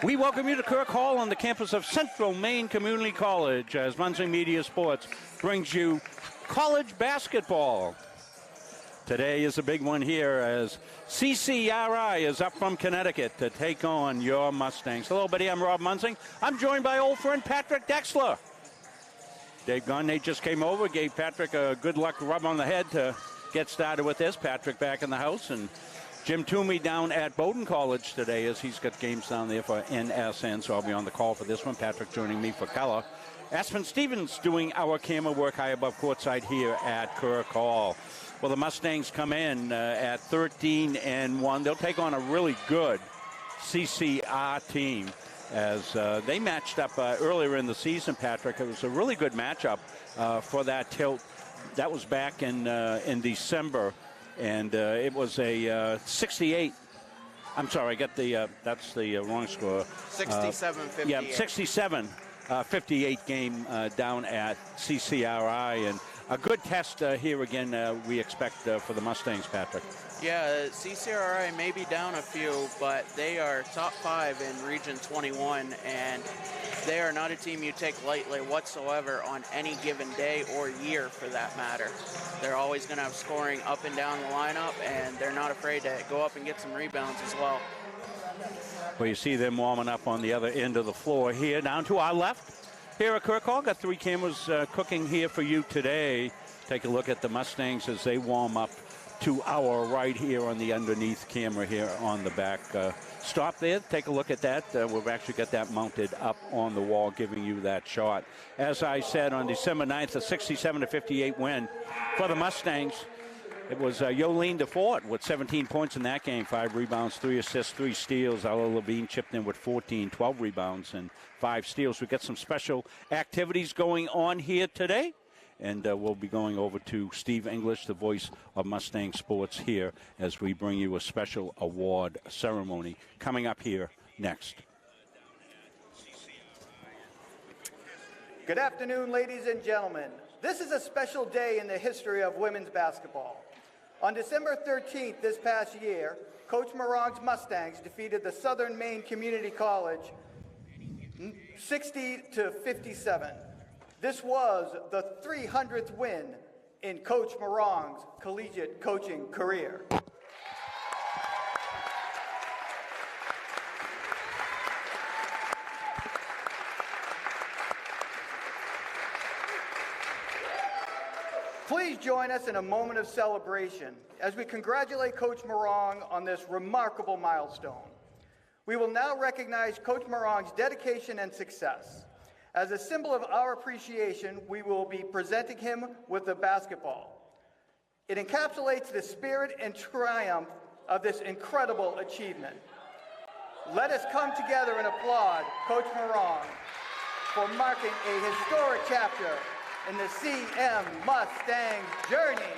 We welcome you to Kirk Hall on the campus of Central Maine Community College as Muncie Media Sports brings you college basketball. Today is a big one here as CCRI is up from Connecticut to take on your Mustangs. Hello, buddy. I'm Rob Munsing. I'm joined by old friend Patrick Dexler. Dave Gagne just came over, gave Patrick a good luck rub on the head to get started with this. Patrick back in the house, and Jim Toomey down at Bowdoin College today as he's got games down there for NSN, so I'll be on the call for this one. Patrick joining me for color. Aspen Stevens doing our camera work high above courtside here at Kirk Hall. Well, the Mustangs come in at 13-1. They'll take on a really good CCR team as they matched up earlier in the season, Patrick. It was a really good matchup for that tilt. That was back in December. And it was a 68. I'm sorry, I got the that's the wrong score. 67-58. Yeah, 67-58 game down at CCRI, and a good test here again. We expect for the Mustangs, Patrick. Yeah, CCRI may be down a few, but they are top 5 in Region 21, and they are not a team you take lightly whatsoever on any given day or year, for that matter. They're always going to have scoring up and down the lineup, and they're not afraid to go up and get some rebounds as well. Well, you see them warming up on the other end of the floor here. Down to our left here at Kirk Hall. Got 3 cameras cooking here for you today. Take a look at the Mustangs as they warm up to our right here on the underneath camera here on the back. Stop there. Take a look at that. We've actually got that mounted up on the wall, giving you that shot. As I said, on December 9th, a 67-58 win for the Mustangs. It was Yolene DeFort with 17 points in that game, 5 rebounds, 3 assists, 3 steals. Ella Levine chipped in with 14, 12 rebounds, and 5 steals. We've got some special activities going on here today. And we'll be going over to Steve English, the voice of Mustang Sports, here as we bring you a special award ceremony coming up here next. Good afternoon, ladies and gentlemen. This is a special day in the history of women's basketball. On December 13th this past year, Coach Morong's Mustangs defeated the Southern Maine Community College 60-57. This was the 300th win in Coach Morong's collegiate coaching career. Please join us in a moment of celebration as we congratulate Coach Morong on this remarkable milestone. We will now recognize Coach Morong's dedication and success. As a symbol of our appreciation, we will be presenting him with the basketball. It encapsulates the spirit and triumph of this incredible achievement. Let us come together and applaud Coach Morong for marking a historic chapter in the CM Mustangs journey.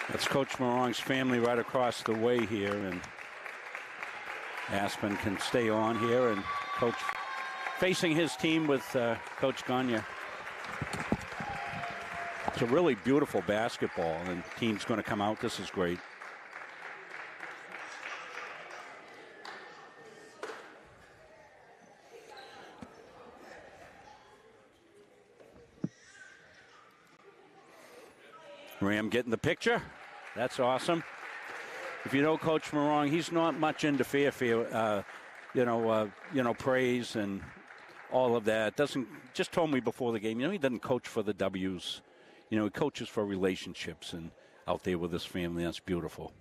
That's Coach Morong's family right across the way here, and Aspen can stay on here, and Coach facing his team with Coach Gagne. It's a really beautiful basketball, and the team's going to come out. This is great. Ram getting the picture. That's awesome. If you know Coach Morong, he's not much into fanfare, praise and all of that. Just told me before the game, he doesn't coach for the W's. He coaches for relationships and out there with his family. That's beautiful.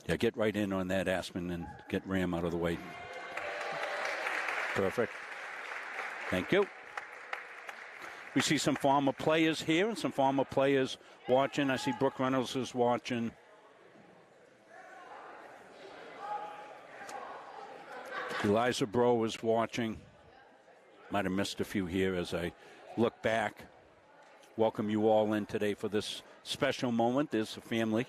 Yeah, get right in on that, Aspen, and get Ram out of the way. Perfect. Thank you. We see some former players here and some former players watching. I see Brooke Reynolds is watching. Eliza Bro is watching. Might have missed a few here as I look back. Welcome you all in today for this special moment. There's a family.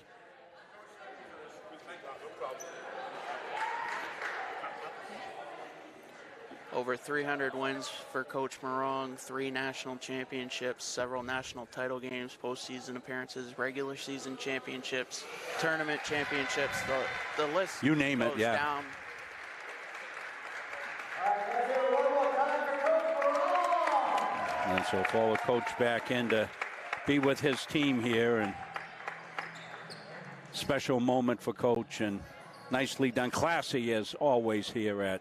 Over 300 wins for Coach Morong, 3 national championships, several national title games, postseason appearances, regular season championships, tournament championships. The list you name it, goes yeah. down. And so follow Coach back in to be with his team here, and special moment for Coach, and nicely done. Classy as always here at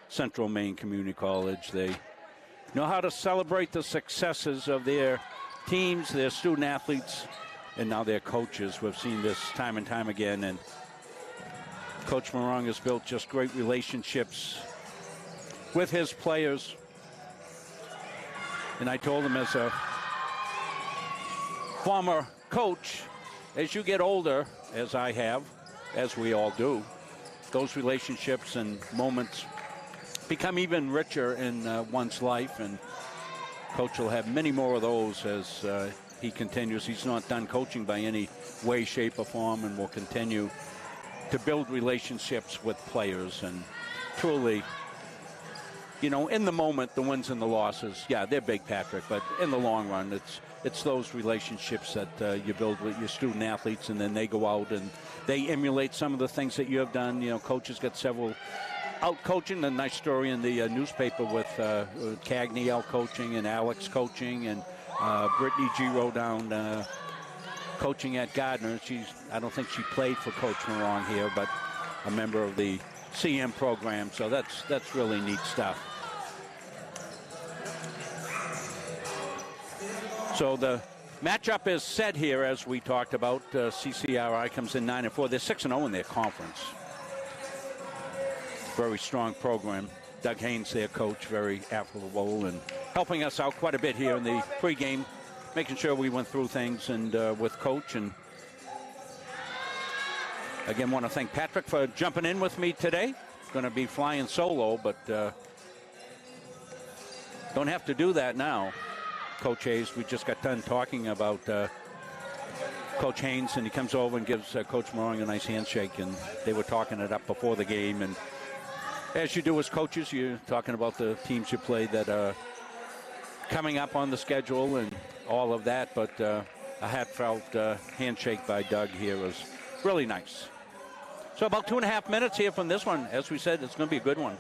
Central Maine Community College. They know how to celebrate the successes of their teams, their student athletes, and now their coaches. We've seen this time and time again, and Coach Morong has built just great relationships with his players. And I told him, as a former coach, as you get older, as I have, as we all do, those relationships and moments become even richer in one's life, and Coach will have many more of those as he continues. He's not done coaching by any way, shape, or form, and will continue to build relationships with players. And truly, you know, in the moment, the wins and the losses, yeah, they're big, Patrick, but in the long run, it's those relationships that you build with your student athletes, and then they go out and they emulate some of the things that you have done. You know, Coach has got several out coaching. A nice story in the newspaper with Cagney out coaching, and Alex coaching, and Brittany Giro down coaching at Gardner. I don't think she played for Coach Morong here, but a member of the CM program. So that's really neat stuff. So the matchup is set here, as we talked about. CCRI comes in 9-4. They're 6-0 in their conference. Very strong program. Doug Haynes, their coach, very affable and helping us out quite a bit here in the pregame, making sure we went through things and with Coach. And again, want to thank Patrick for jumping in with me today. Going to be flying solo, but don't have to do that now. Coach Hayes, we just got done talking about Coach Haynes, and he comes over and gives Coach Morong a nice handshake, and they were talking it up before the game. And as you do as coaches, you're talking about the teams you play that are coming up on the schedule and all of that. But a heartfelt handshake by Doug here was really nice. So about 2.5 minutes here from this one. As we said, it's going to be a good one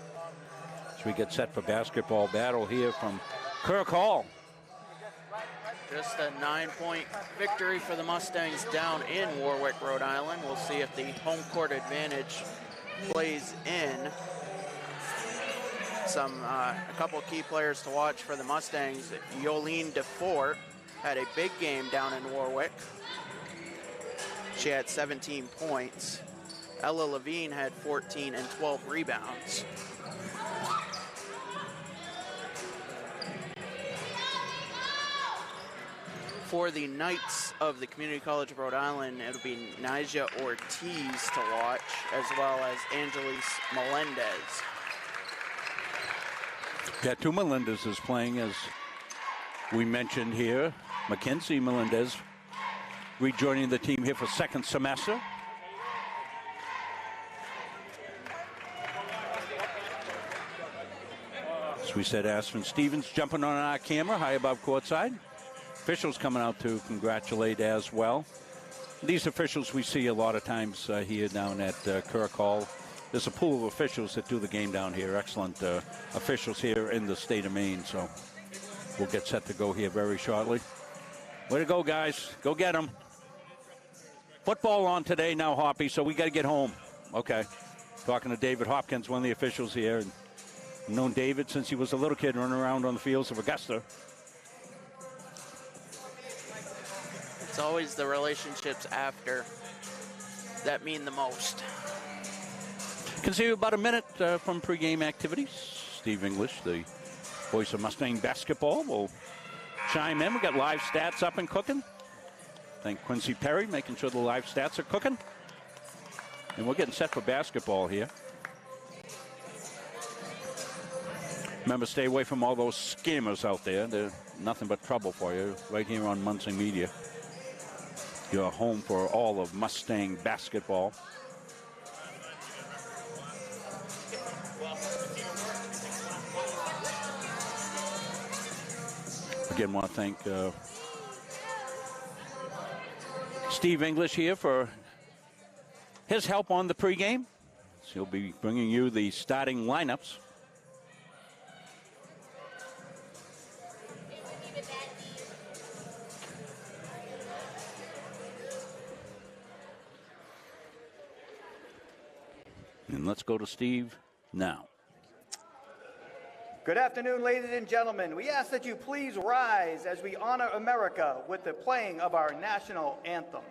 as we get set for basketball battle here from Kirk Hall. Just a 9-point victory for the Mustangs down in Warwick, Rhode Island. We'll see if the home court advantage plays in. A couple key players to watch for the Mustangs. Yolene DeFort had a big game down in Warwick. She had 17 points. Ella Levine had 14 and 12 rebounds. For the Knights of the Community College of Rhode Island, it'll be Nyjah Ortiz to watch, as well as Angelis Melendez. Yeah, two Melendezes playing, as we mentioned here. Mackenzie Melendez rejoining the team here for second semester. As we said, Aspen Stevens jumping on our camera high above courtside. Officials coming out to congratulate as well. These officials we see a lot of times here down at Kirk Hall. There's a pool of officials that do the game down here. Excellent officials here in the state of Maine. So we'll get set to go here very shortly. Way to go, guys. Go get them. Football on today now, Hoppy, so we got to get home. Okay. Talking to David Hopkins, one of the officials here. And I've known David since he was a little kid running around on the fields of Augusta. It's always the relationships after that mean the most. Can see you about a minute from pregame activities. Steve English, the voice of Mustang basketball, will chime in. We got live stats up and cooking. Thank Quincy Perry, making sure the live stats are cooking. And we're getting set for basketball here. Remember, stay away from all those scammers out there. They're nothing but trouble for you right here on Muncie Media. Your home for all of Mustang basketball. Again, want to thank Steve English here for his help on the pregame. So he'll be bringing you the starting lineups. And let's go to Steve now. Good afternoon, ladies and gentlemen. We ask that you please rise as we honor America with the playing of our national anthem.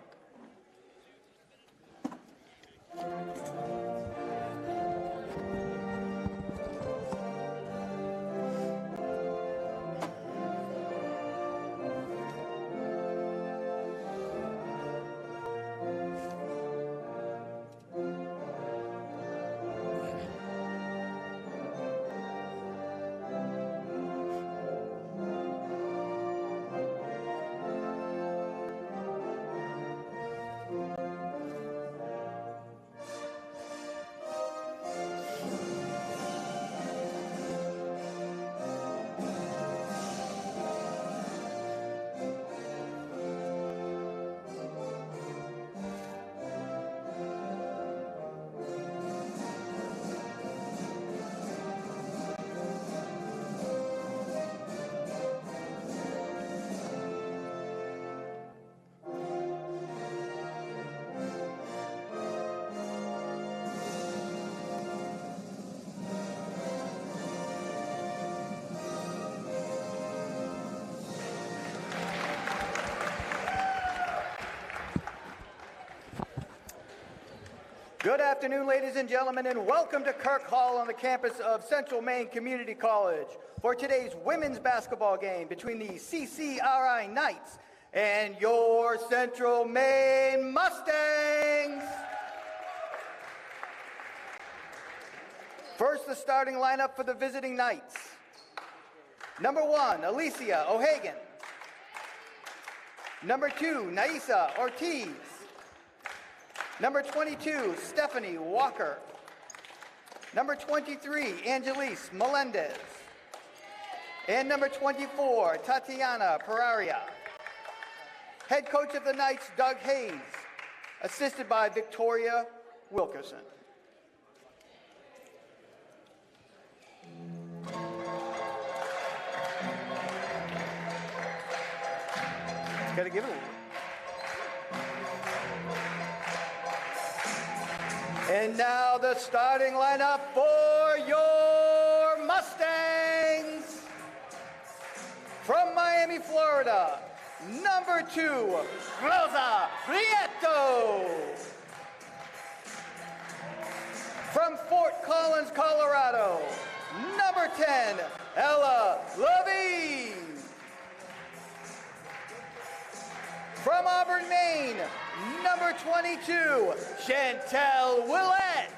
Good afternoon, ladies and gentlemen, and welcome to Kirk Hall on the campus of Central Maine Community College for today's women's basketball game between the CCRI Knights and your Central Maine Mustangs. First, the starting lineup for the visiting Knights. Number 1, Alicia O'Hagan. Number 2, Naisa Ortiz. Number 22, Stephanie Walker. Number 23, Angelise Melendez. And number 24, Tatiana Pararia. Head coach of the Knights, Doug Hayes, assisted by Victoria Wilkerson. Gotta give it a And now the starting lineup for your Mustangs. From Miami, Florida, number 2, Rosa Prieto. From Fort Collins, Colorado, number 10, Ella Levine. From Auburn, Maine, number 22, Chantel Willett.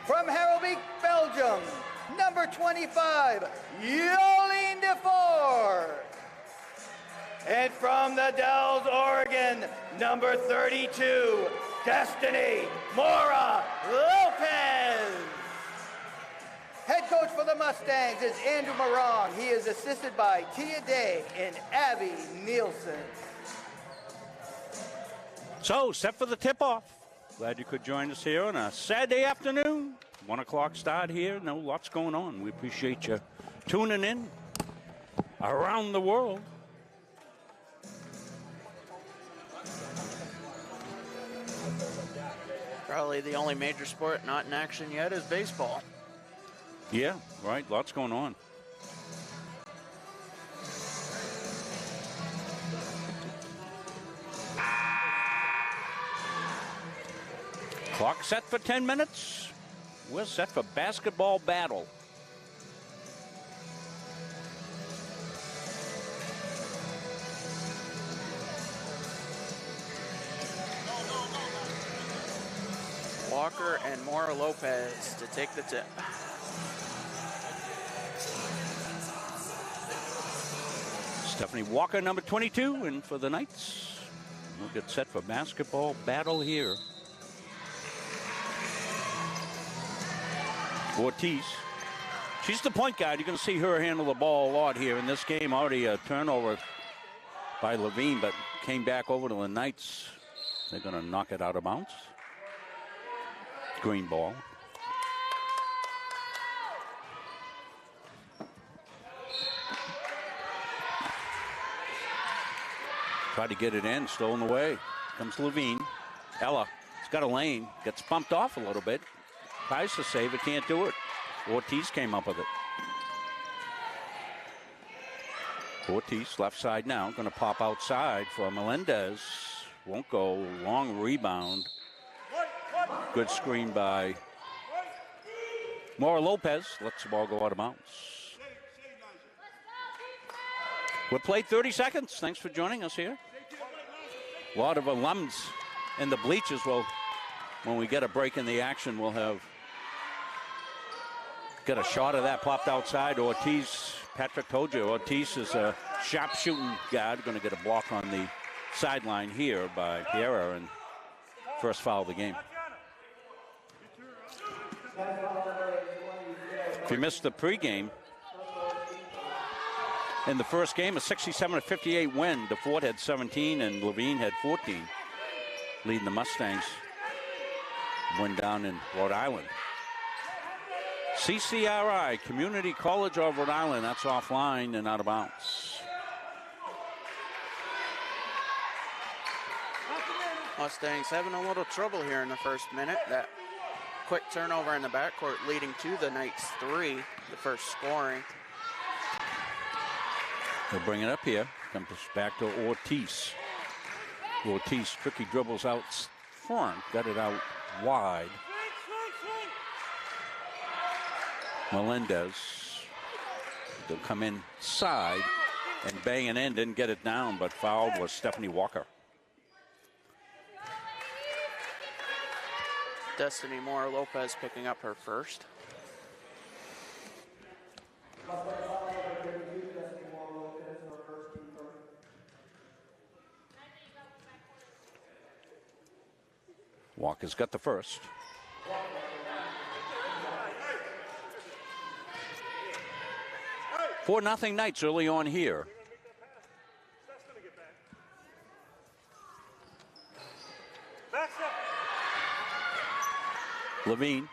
From Harrowbeek, Belgium, number 25, Yolene DeFore. And from the Dells, Oregon, number 32, Destiny Mora Lopez. Head coach for the Mustangs is Andrew Morong. He is assisted by Tia Day and Abby Nielsen. So, set for the tip-off. Glad you could join us here on a Saturday afternoon. 1 o'clock start here. No, lots going on. We appreciate you tuning in around the world. Probably the only major sport not in action yet is baseball. Yeah, right. Lots going on. Clock set for 10 minutes. We're set for basketball battle. Walker and Mora Lopez to take the tip. Stephanie Walker, number 22, and for the Knights, we'll get set for basketball battle here. Ortiz She's the point guard. You're going to see her handle the ball a lot here in this game. Already a turnover by Levine, but came back over to the Knights. They're going to knock it out of bounds. Green ball. Tried to get it in, stolen away. Comes Levine. Ella has got a lane, gets bumped off a little bit. Tries to save it, can't do it. Ortiz came up with it. Ortiz, left side now, going to pop outside for Melendez. Won't go, long rebound. Good screen by Mora Lopez. Lets the ball go out of bounds. We'll play 30 seconds. Thanks for joining us here. A lot of alums in the bleachers. Well, when we get a break in the action, we'll have got a shot of that popped outside. Ortiz, Patrick told you, Ortiz is a sharp shooting guard. Going to get a block on the sideline here by Piera, and first foul of the game. If you missed the pregame, in the first game, a 67-58 win. DeFort had 17 and Levine had 14, leading the Mustangs. Win down in Rhode Island. CCRI, Community College of Rhode Island. That's offline and out of bounds. Mustangs having a little trouble here in the first minute. That quick turnover in the backcourt leading to the Knights' 3, the first scoring. They'll bring it up here. Comes back to Ortiz. Ortiz, tricky dribbles out front. Got it out wide. Melendez. They'll come inside and bang it in. Didn't get it down, but fouled was Stephanie Walker. Destiny Mora Lopez picking up her first. Walker's got the first. Four nothing Knights early on here. Levine.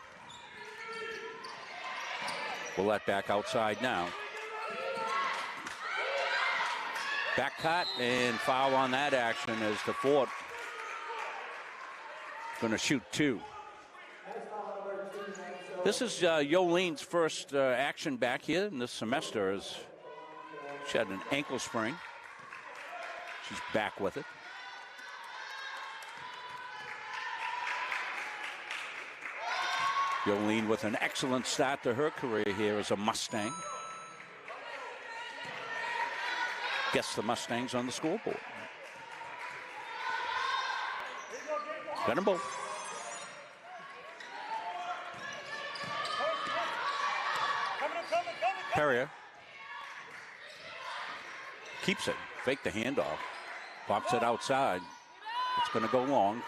Will let back outside now. Back cut and foul on that action as DeFort going to shoot 2. This is Yolene's first action back here in this semester. As she had an ankle sprain. She's back with it. Yolene with an excellent start to her career here as a Mustang. Gets the Mustangs on the scoreboard. Got them both. Perrier keeps it. Fake the handoff. Pops it outside. It's going to go long.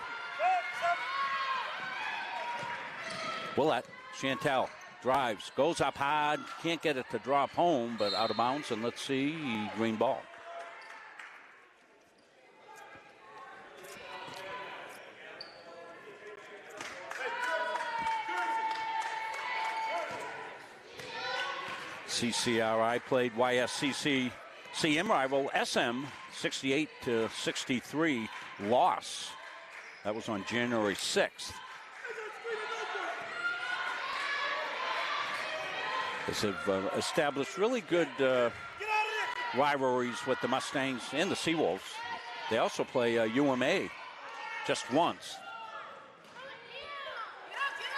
Willett, Chantel drives, goes up hard, can't get it to drop home, but out of bounds, and let's see, green ball. CCRI played YSCC CM rival SM 68-63 loss. That was on January 6th. They have established really good rivalries with the Mustangs and the Seawolves. They also play UMA just once.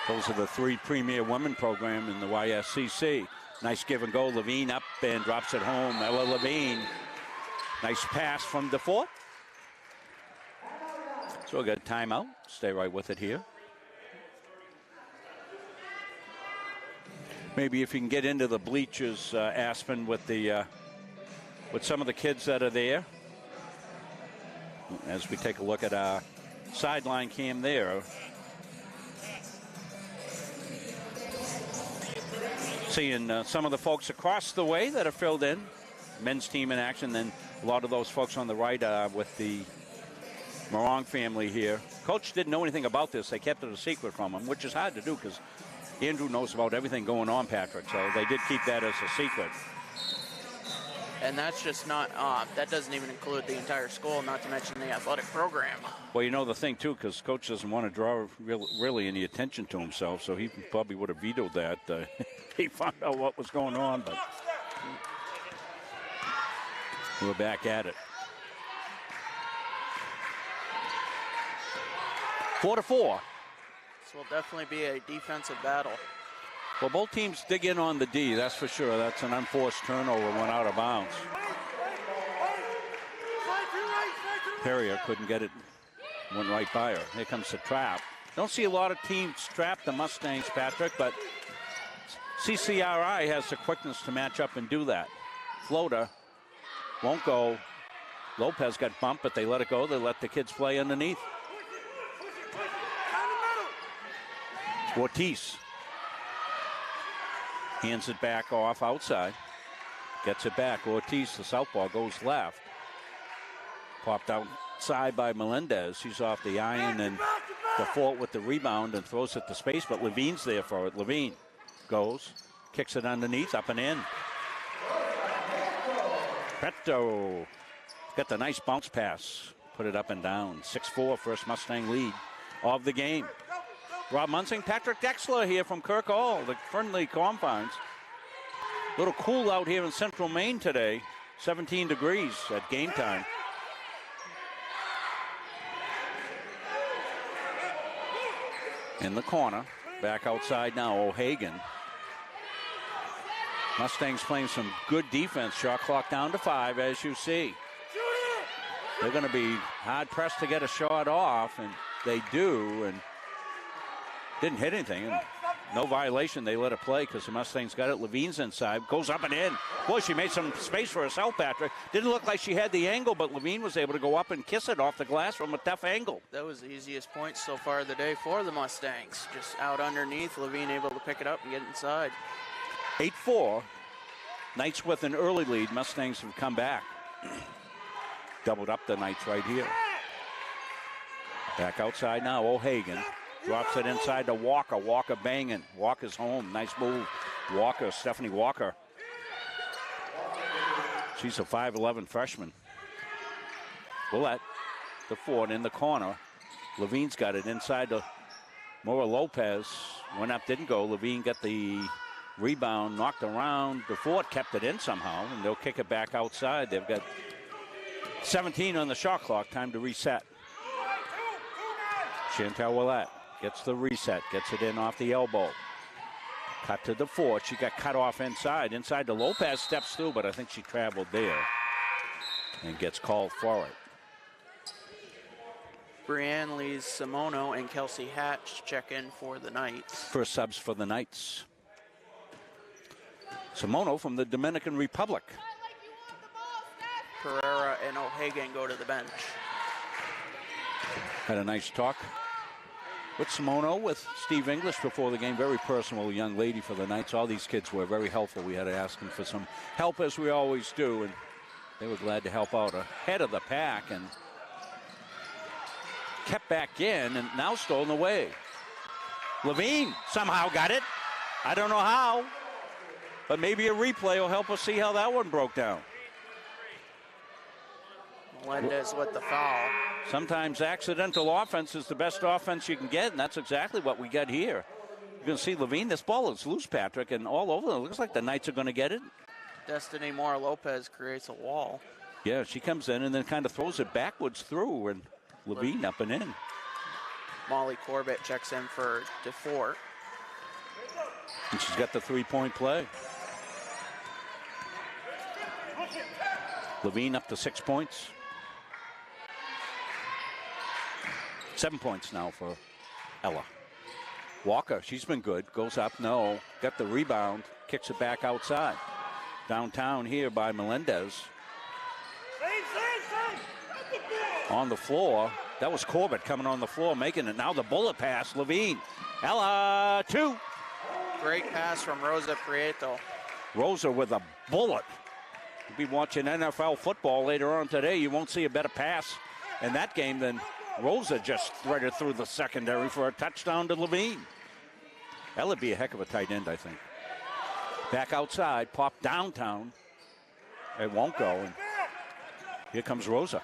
Those are the 3 premier women program in the YSCC. Nice give and go. Levine up and drops it home. Ella Levine. Nice pass from DeFort. So a good timeout. Stay right with it here. Maybe if you can get into the bleachers, Aspen, with the with some of the kids that are there. As we take a look at our sideline cam there. Seeing some of the folks across the way that are filled in. Men's team in action, then a lot of those folks on the right with the Morong family here. Coach didn't know anything about this. They kept it a secret from him, which is hard to do because Andrew knows about everything going on, Patrick. So they did keep that as a secret. And that's just not, that doesn't even include the entire school, not to mention the athletic program. Well, you know the thing, too, because Coach doesn't want to draw really any attention to himself, so he probably would have vetoed that. He found out what was going on, but we're back at it. 4-4. This will definitely be a defensive battle. Well, both teams dig in on the D, that's for sure. That's an unforced turnover, went out of bounds. Perrier couldn't get it, went right by her. Here comes the trap. Don't see a lot of teams trap the Mustangs, Patrick, but CCRI has the quickness to match up and do that. Floater won't go. Lopez got bumped, but they let it go. They let the kids play underneath. Ortiz hands it back off outside. Gets it back. Ortiz, the southpaw, goes left. Popped outside by Melendez. He's off the iron and DeFort with the rebound and throws it to space, but Levine's there for it. Levine goes, kicks it underneath, up and in. Petto got the nice bounce pass. Put it up and down. 6-4, first Mustang lead of the game. Rob Munsing, Patrick Dexler here from Kirk Hall, the friendly confines. A little cool out here in central Maine today. 17 degrees at game time. In the corner, back outside now, O'Hagan. Mustangs playing some good defense. Shot clock down to 5, as you see. They're going to be hard pressed to get a shot off, and they do, and didn't hit anything. And no violation. They let it play because the Mustangs got it. Levine's inside, goes up and in. Boy, she made some space for herself, Patrick. Didn't look like she had the angle, but Levine was able to go up and kiss it off the glass from a tough angle. That was the easiest point so far of the day for the Mustangs. Just out underneath, Levine able to pick it up and get inside. 8-4. Knights with an early lead. Mustangs have come back. Doubled up the Knights right here. Back outside now, O'Hagan. Drops it inside to Walker. Walker banging. Walker's home. Nice move. Walker, Stephanie Walker. She's a 5'11 freshman. Willett, the Ford in the corner. Levine's got it inside to Mora Lopez. Went up, didn't go. Levine got the rebound, knocked around. The Ford kept it in somehow, and they'll kick it back outside. They've got 17 on the shot clock. Time to reset. Chantel Willett gets the reset, gets it in off the elbow. Cut to the Ford. She got cut off inside. Inside to Lopez, steps through, but I think she traveled there and gets called for it. Brianne Lee's Simono and Kelsey Hatch check in for the Knights. First subs for the Knights. Simono from the Dominican Republic. Pereira and O'Hagan go to the bench. Had a nice talk with Simono, with Steve English before the game. Very personal young lady for the Knights. All these kids were very helpful. We had to ask them for some help, as we always do, and they were glad to help out ahead of the pack and kept back in and now stolen away. Levine somehow got it. I don't know how, but maybe a replay will help us see how that one broke down. Melendez with the foul. Sometimes accidental offense is the best offense you can get, and that's exactly what we got here. You're going to see Levine. This ball is loose, Patrick, and all over. It looks like the Knights are going to get it. Destiny Moore Lopez creates a wall. Yeah, she comes in and then kind of throws it backwards through, and Levine up and in. Molly Corbett checks in for DeFort. And she's got the three-point play. Levine up to 6 points. 7 points now for Ella. Walker, she's been good. Goes up, no. Got the rebound. Kicks it back outside. Downtown here by Melendez. On the floor. That was Corbett coming on the floor, making it. Now the bullet pass, Levine. Ella, 2. Great pass from Rosa Prieto. Rosa with a bullet. You'll be watching NFL football later on today. You won't see a better pass in that game than Rosa just threaded through the secondary for a touchdown to Levine. That would be a heck of a tight end, I think. Back outside, pop downtown. It won't go. And here comes Rosa.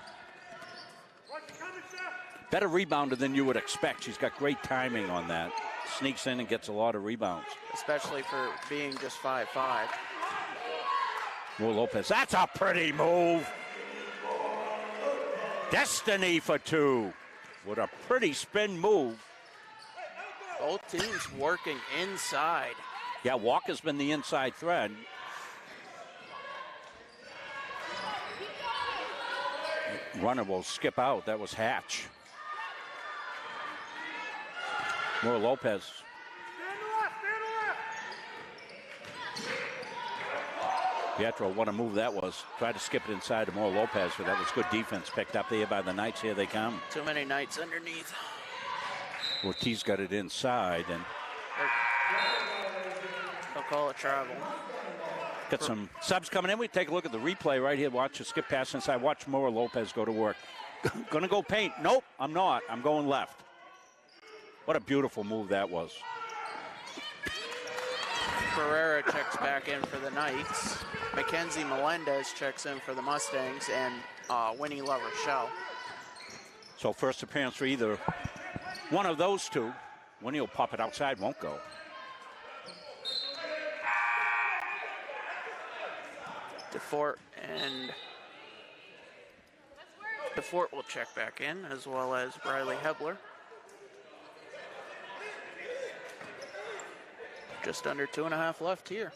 Better rebounder than you would expect. She's got great timing on that. Sneaks in and gets a lot of rebounds. Especially for being just 5'5". Moore Lopez, that's a pretty move. Destiny for two. What a pretty spin move. Both teams working inside. Yeah, Walker's been the inside thread. Runner will skip out. That was Hatch. Moore Lopez. Pietro, what a move that was. Tried to skip it inside to Moore Lopez, but that was good defense picked up there by the Knights. Here they come. Too many Knights underneath. Ortiz got it inside, and they'll call it travel. Got some subs coming in. We take a look at the replay right here. Watch the skip pass inside. Watch Moore Lopez go to work. Gonna go paint. Nope, I'm not. I'm going left. What a beautiful move that was. Pereira checks back in for the Knights. Mackenzie Melendez checks in for the Mustangs, and Winnie LaRochelle. So first appearance for either one of those two. Winnie will pop it outside, won't go. DeFort will check back in, as well as Riley Hebler. Just under 2.5 left here.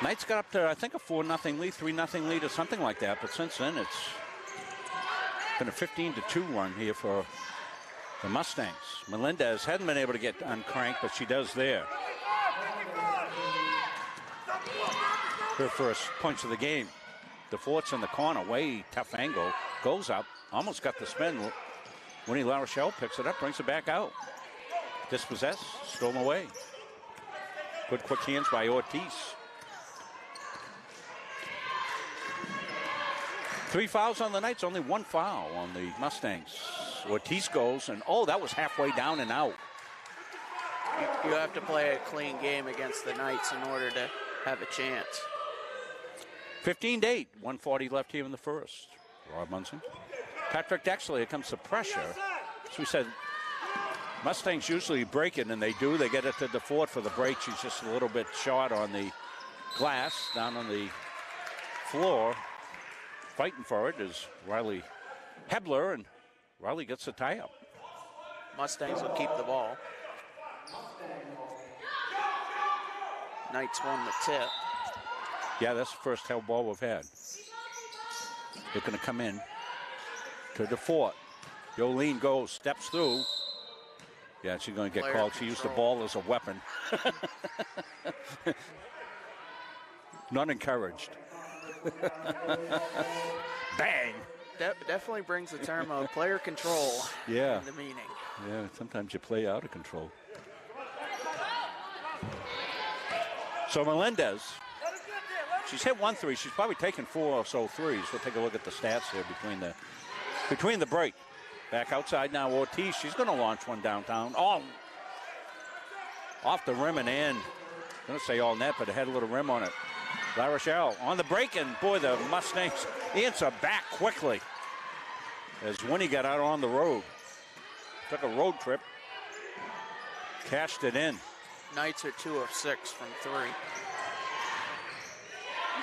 Knights got up to, I think, a 4-0 lead, 3-0 lead, or something like that. But since then, it's been a 15-2 run here for the Mustangs. Melendez hadn't been able to get uncranked, but she does there. Her first points of the game. DeFort's in the corner, way tough angle, goes up, almost got the spin. Winnie LaRochelle picks it up, brings it back out. Dispossessed, stolen away. Good quick hands by Ortiz. 3 fouls on the Knights, only 1 foul on the Mustangs. Ortiz goes, and oh, that was halfway down and out. You have to play a clean game against the Knights in order to have a chance. 15-8, 1:40 left here in the first. Rob Munson. Patrick Dexler, here comes the pressure. As we said, Mustangs usually break it, and they do. They get it to DeFort for the break. She's just a little bit short on the glass, down on the floor. Fighting for it is Riley Hebler, and Riley gets the tie-up. Mustangs will keep the ball. Knights won the tip. Yeah, that's the first held ball we've had. They're going to come in to DeFort. Yolene goes, steps through. Yeah, she's going to get called. She used the ball as a weapon. Not encouraged. Bang. Definitely brings the term of player control Yeah. in the meaning. Yeah, sometimes you play out of control. So Melendez, she's hit 1 3. She's probably taken 4 or so threes. We'll take a look at the stats here between the break. Back outside now, Ortiz. She's going to launch one downtown. Oh, off the rim and in. I'm going to say all net, but it had a little rim on it. LaRochelle on the break, and boy, the Mustangs answer back quickly as Winnie got out on the road. Took a road trip, cashed it in. Knights are 2 of 6 from 3.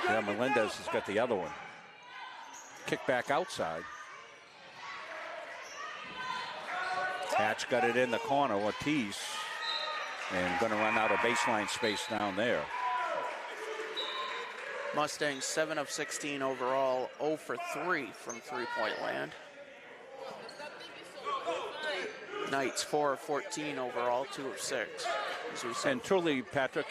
Yeah, Melendez has got the other one. Kick back outside. Hatch got it in the corner, Ortiz, and going to run out of baseline space down there. Mustangs 7 of 16 overall, 0 for 3 from three-point land. Knights 4 of 14 overall, 2 of 6. As we said. And truly, Patrick,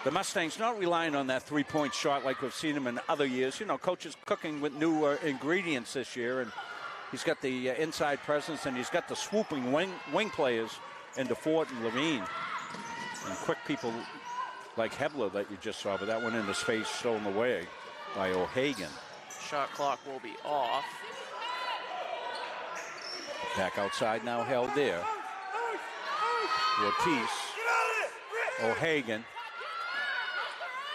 The Mustangs not relying on that three-point shot like we've seen them in other years. You know, coach is cooking with new ingredients this year, and he's got the inside presence, and he's got the swooping wing players into Fort and Levine. And quick people like Hebler that you just saw, but that went into space, stolen away by O'Hagan. Shot clock will be off. Back outside now, held there. Ortiz, O'Hagan,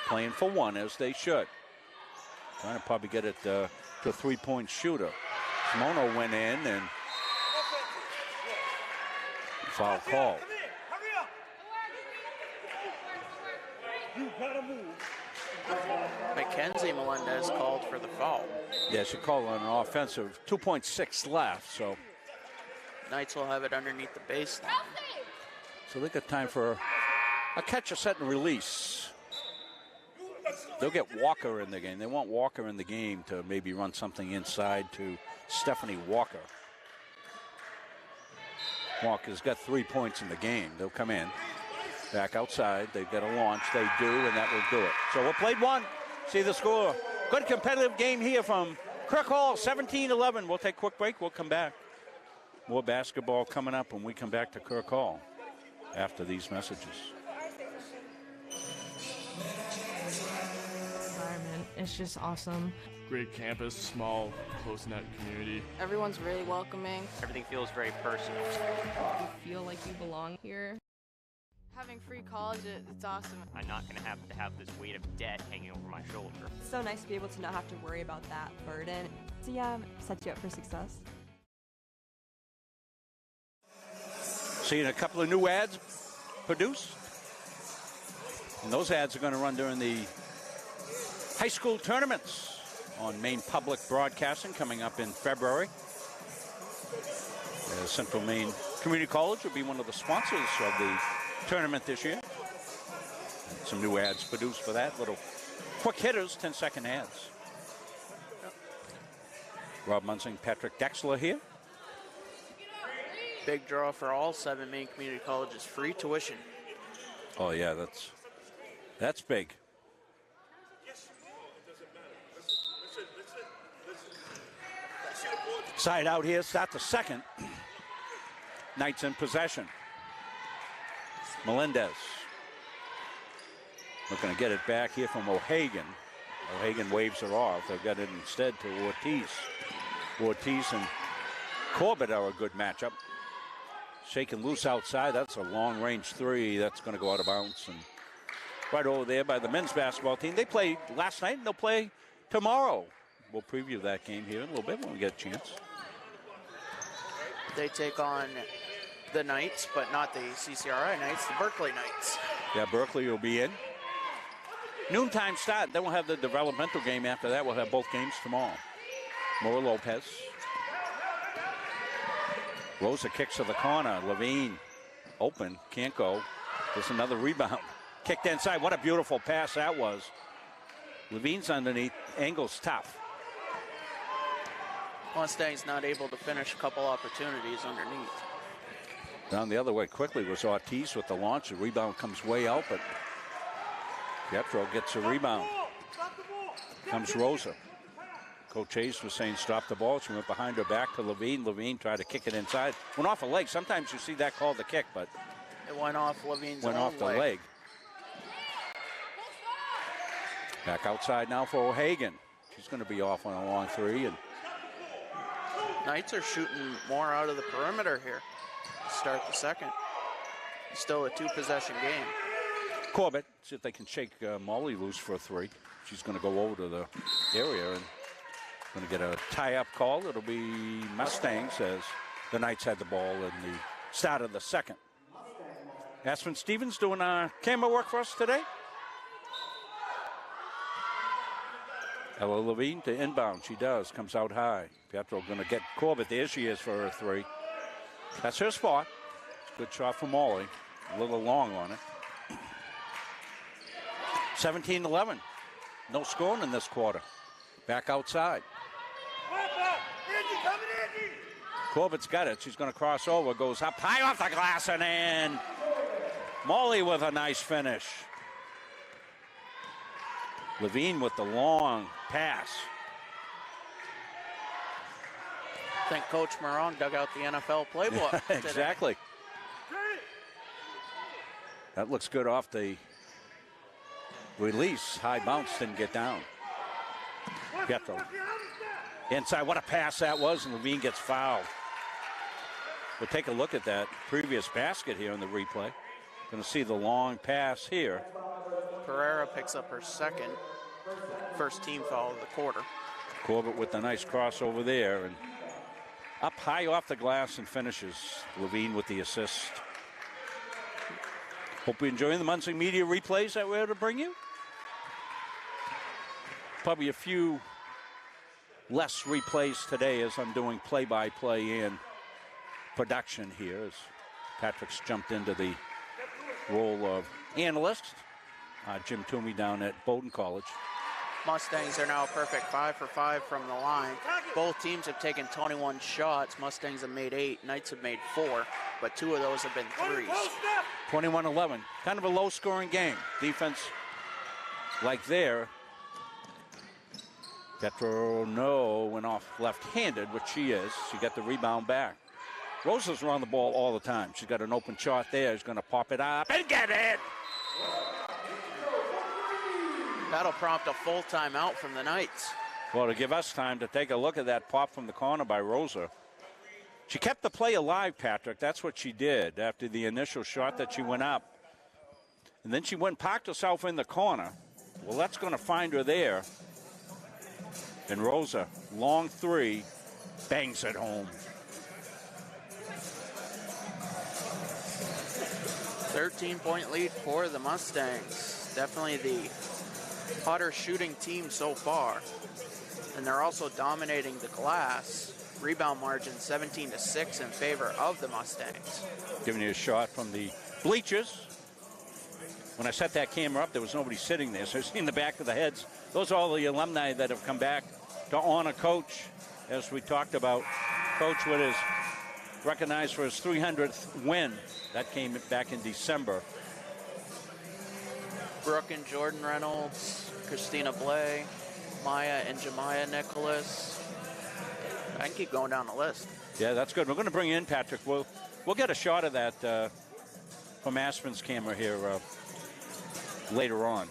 playing for one, as they should. Trying to probably get it to a three-point shooter. Simono went in and foul call. Mackenzie Melendez called for the foul. Yeah, she called on an offensive. 2.6 left, so. Knights will have it underneath the baseline. So they got time for a catch, a set, and release. They'll get Walker in the game. They want Walker in the game to maybe run something inside to Stephanie Walker. Walker's got 3 points in the game. They'll come in. Back outside. They've got a launch. They do, and that will do it. So we'll play one. See the score. Good competitive game here from Kirk Hall, 17-11. We'll take a quick break. We'll come back. More basketball coming up when we come back to Kirk Hall after these messages. Environment, it's just awesome. Great campus, small, close-knit community. Everyone's really welcoming. Everything feels very personal. You feel like you belong here. Having free college, it's awesome. I'm not going to have this weight of debt hanging over my shoulder. It's so nice to be able to not have to worry about that burden. So yeah, set you up for success. Seeing a couple of new ads produced. And those ads are going to run during the high school tournaments on Maine Public Broadcasting coming up in February. Central Maine Community College will be one of the sponsors of the tournament this year. And some new ads produced for that. Little quick hitters, 10-second ads. Rob Munsing, Patrick Dexler here. Big draw for all 7 Maine community colleges. Free tuition. Oh yeah, that's big. Side out here, start the second. Knights in possession. Melendez. Looking to get it back here from O'Hagan. O'Hagan waves her off. They've got it instead to Ortiz. Ortiz and Corbett are a good matchup. Shaking loose outside. That's a long-range three. That's going to go out of bounds. And right over there by the men's basketball team. They played last night, and they'll play tomorrow. We'll preview that game here in a little bit when we get a chance. They take on the Knights, but not the CCRI Knights, the Berkeley Knights. Yeah, Berkeley will be in. Noontime start. Then we'll have the developmental game after that. We'll have both games tomorrow. Mora Lopez. Rosa kicks to the corner. Levine open. Can't go. There's another rebound. Kicked inside. What a beautiful pass that was. Levine's underneath. Angle's tough. Mustangs not able to finish a couple opportunities underneath. Down the other way quickly was Ortiz with the launch. The rebound comes way out, but Pietro gets a rebound. Comes Rosa. Coach Hayes was saying stop the ball. She went behind her back to Levine. Levine tried to kick it inside. Went off a leg. Sometimes you see that called the kick, but it went off Levine's went off the leg. Back outside now for O'Hagan. She's going to be off on a long three. And Knights are shooting more out of the perimeter here. Start the second. Still a 2-possession game. Corbett, see if they can shake Molly loose for a three. She's going to go over to the area and going to get a tie-up call. It'll be Mustangs as the Knights had the ball in the start of the second. Aspen Stevens doing camera work for us today. Ella Levine to inbound. She does. Comes out high. Pietro going to get Corbett. There she is for her three. That's her spot. Good shot from Molly. A little long on it. 17-11. No scoring in this quarter. Back outside. Corbett's got it. She's going to cross over. Goes up high off the glass and in. Molly with a nice finish. Levine with the long pass. I think Coach Morong dug out the NFL playbook. Exactly. That looks good off the release. High bounce, didn't get down. Pietro. Inside, what a pass that was, and Levine gets fouled. We'll take a look at that previous basket here in the replay. Going to see the long pass here. Pereira picks up her first team foul of the quarter. Corbett with the nice crossover there, and up high off the glass and finishes. Levine with the assist. Hope you're enjoying the Muncie Media replays that we're able to bring you. Probably a few less replays today as I'm doing play-by-play and production here as Patrick's jumped into the role of analyst. Jim Toomey down at Bowdoin College. Mustangs are now a perfect 5 for 5 from the line. Both teams have taken 21 shots. Mustangs have made 8, Knights have made 4, but 2 of those have been threes. 21-11, kind of a low-scoring game. Defense like there. Petro went off left-handed, which she is. She got the rebound back. Rosa's around the ball all the time. She's got an open shot there. She's going to pop it up and get it. That'll prompt a full timeout from the Knights. Well, to give us time to take a look at that pop from the corner by Rosa. She kept the play alive, Patrick. That's what she did after the initial shot that she went up. And then she went and parked herself in the corner. Well, that's going to find her there. And Rosa, long three, bangs it home. 13-point lead for the Mustangs. Definitely the hotter shooting team so far. And they're also dominating the glass. Rebound margin 17-6 in favor of the Mustangs. Giving you a shot from the bleachers. When I set that camera up, there was nobody sitting there. So seeing the back of the heads. Those are all the alumni that have come back to honor Coach. As we talked about, Coach is recognized for his 300th win. That came back in December. Brooke and Jordan Reynolds, Christina Blay, Maya and Jemiah Nicholas. I can keep going down the list. Yeah, that's good. We're going to bring in Patrick. We'll get a shot of that from Aspen's camera here later on.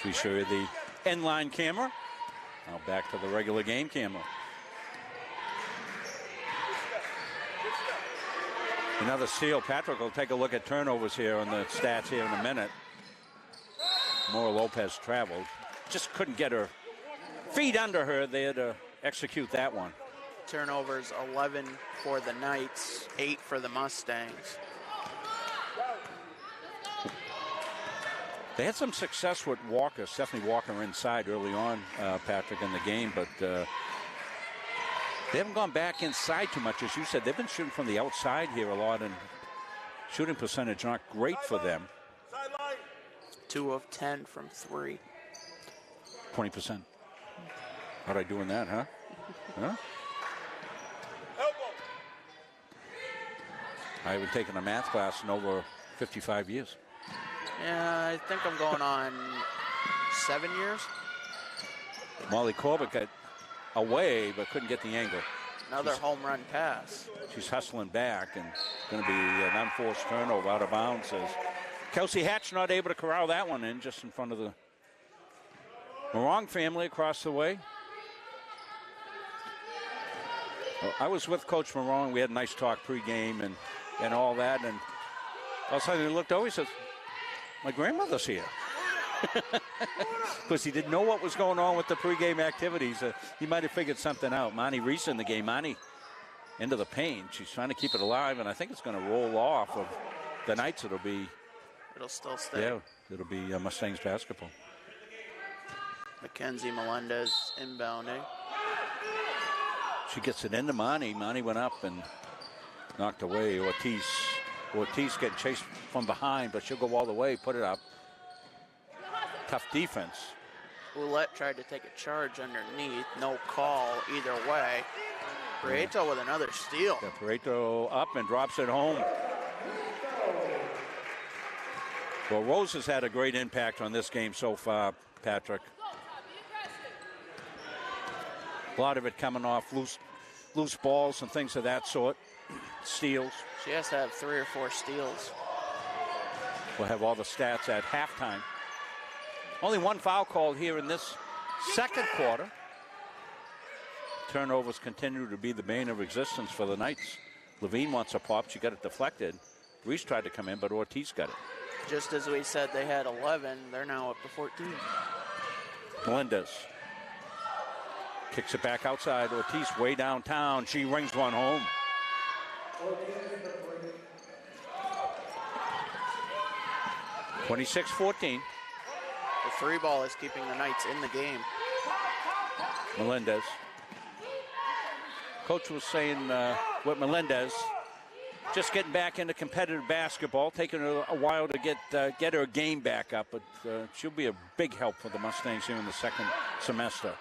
So we show you the end line camera. Now back to the regular game camera. Another steal. Patrick will take a look at turnovers here on the stats here in a minute. Mora Lopez traveled. Just couldn't get her feet under her there to execute that one. Turnovers 11 for the Knights, 8 for the Mustangs. They had some success with Walker, Stephanie Walker inside early on, Patrick, in the game, but they haven't gone back inside too much. As you said, they've been shooting from the outside here a lot, and shooting percentage not great for them. 2 of 10 from 3. 20%. How'd I do in that, huh? Huh? I haven't taken a math class in over 55 years. Yeah, I think I'm going on 7 years. Molly Corbett got away, but couldn't get the angle. Another home run pass. She's hustling back, and going to be an unforced turnover out of bounds. As Kelsey Hatch not able to corral that one in, just in front of the Morong family across the way. Well, I was with Coach Morong. We had a nice talk pregame and all that, and all of a sudden he looked over, he says, "My grandmother's here." Because he didn't know what was going on with the pregame activities. He might have figured something out. Monty Reese in the game. Monty into the paint. She's trying to keep it alive, and I think it's going to roll off of the Knights. It'll still stay. Yeah, it'll be Mustangs basketball. Mackenzie Melendez inbounding. She gets it into Monty. Monty went up and knocked away. Ortiz getting chased from behind, but she'll go all the way, put it up. Tough defense. Ouellette tried to take a charge underneath. No call either way. Prieto with another steal. Yeah, Prieto up and drops it home. Well, Rose has had a great impact on this game so far, Patrick. A lot of it coming off loose balls and things of that sort. Steals. She has to have 3 or 4 steals. We'll have all the stats at halftime. Only one foul called here in this second quarter. Turnovers continue to be the bane of existence for the Knights. Levine wants a pop. She got it deflected. Reese tried to come in, but Ortiz got it. Just as we said they had 11, they're now up to 14. Melendez kicks it back outside. Ortiz way downtown. She rings one home. (26-14). The 3 ball is keeping the Knights in the game. Melendez. Coach was saying with Melendez, just getting back into competitive basketball, taking her a while to get her game back up, but she'll be a big help for the Mustangs here in the second semester.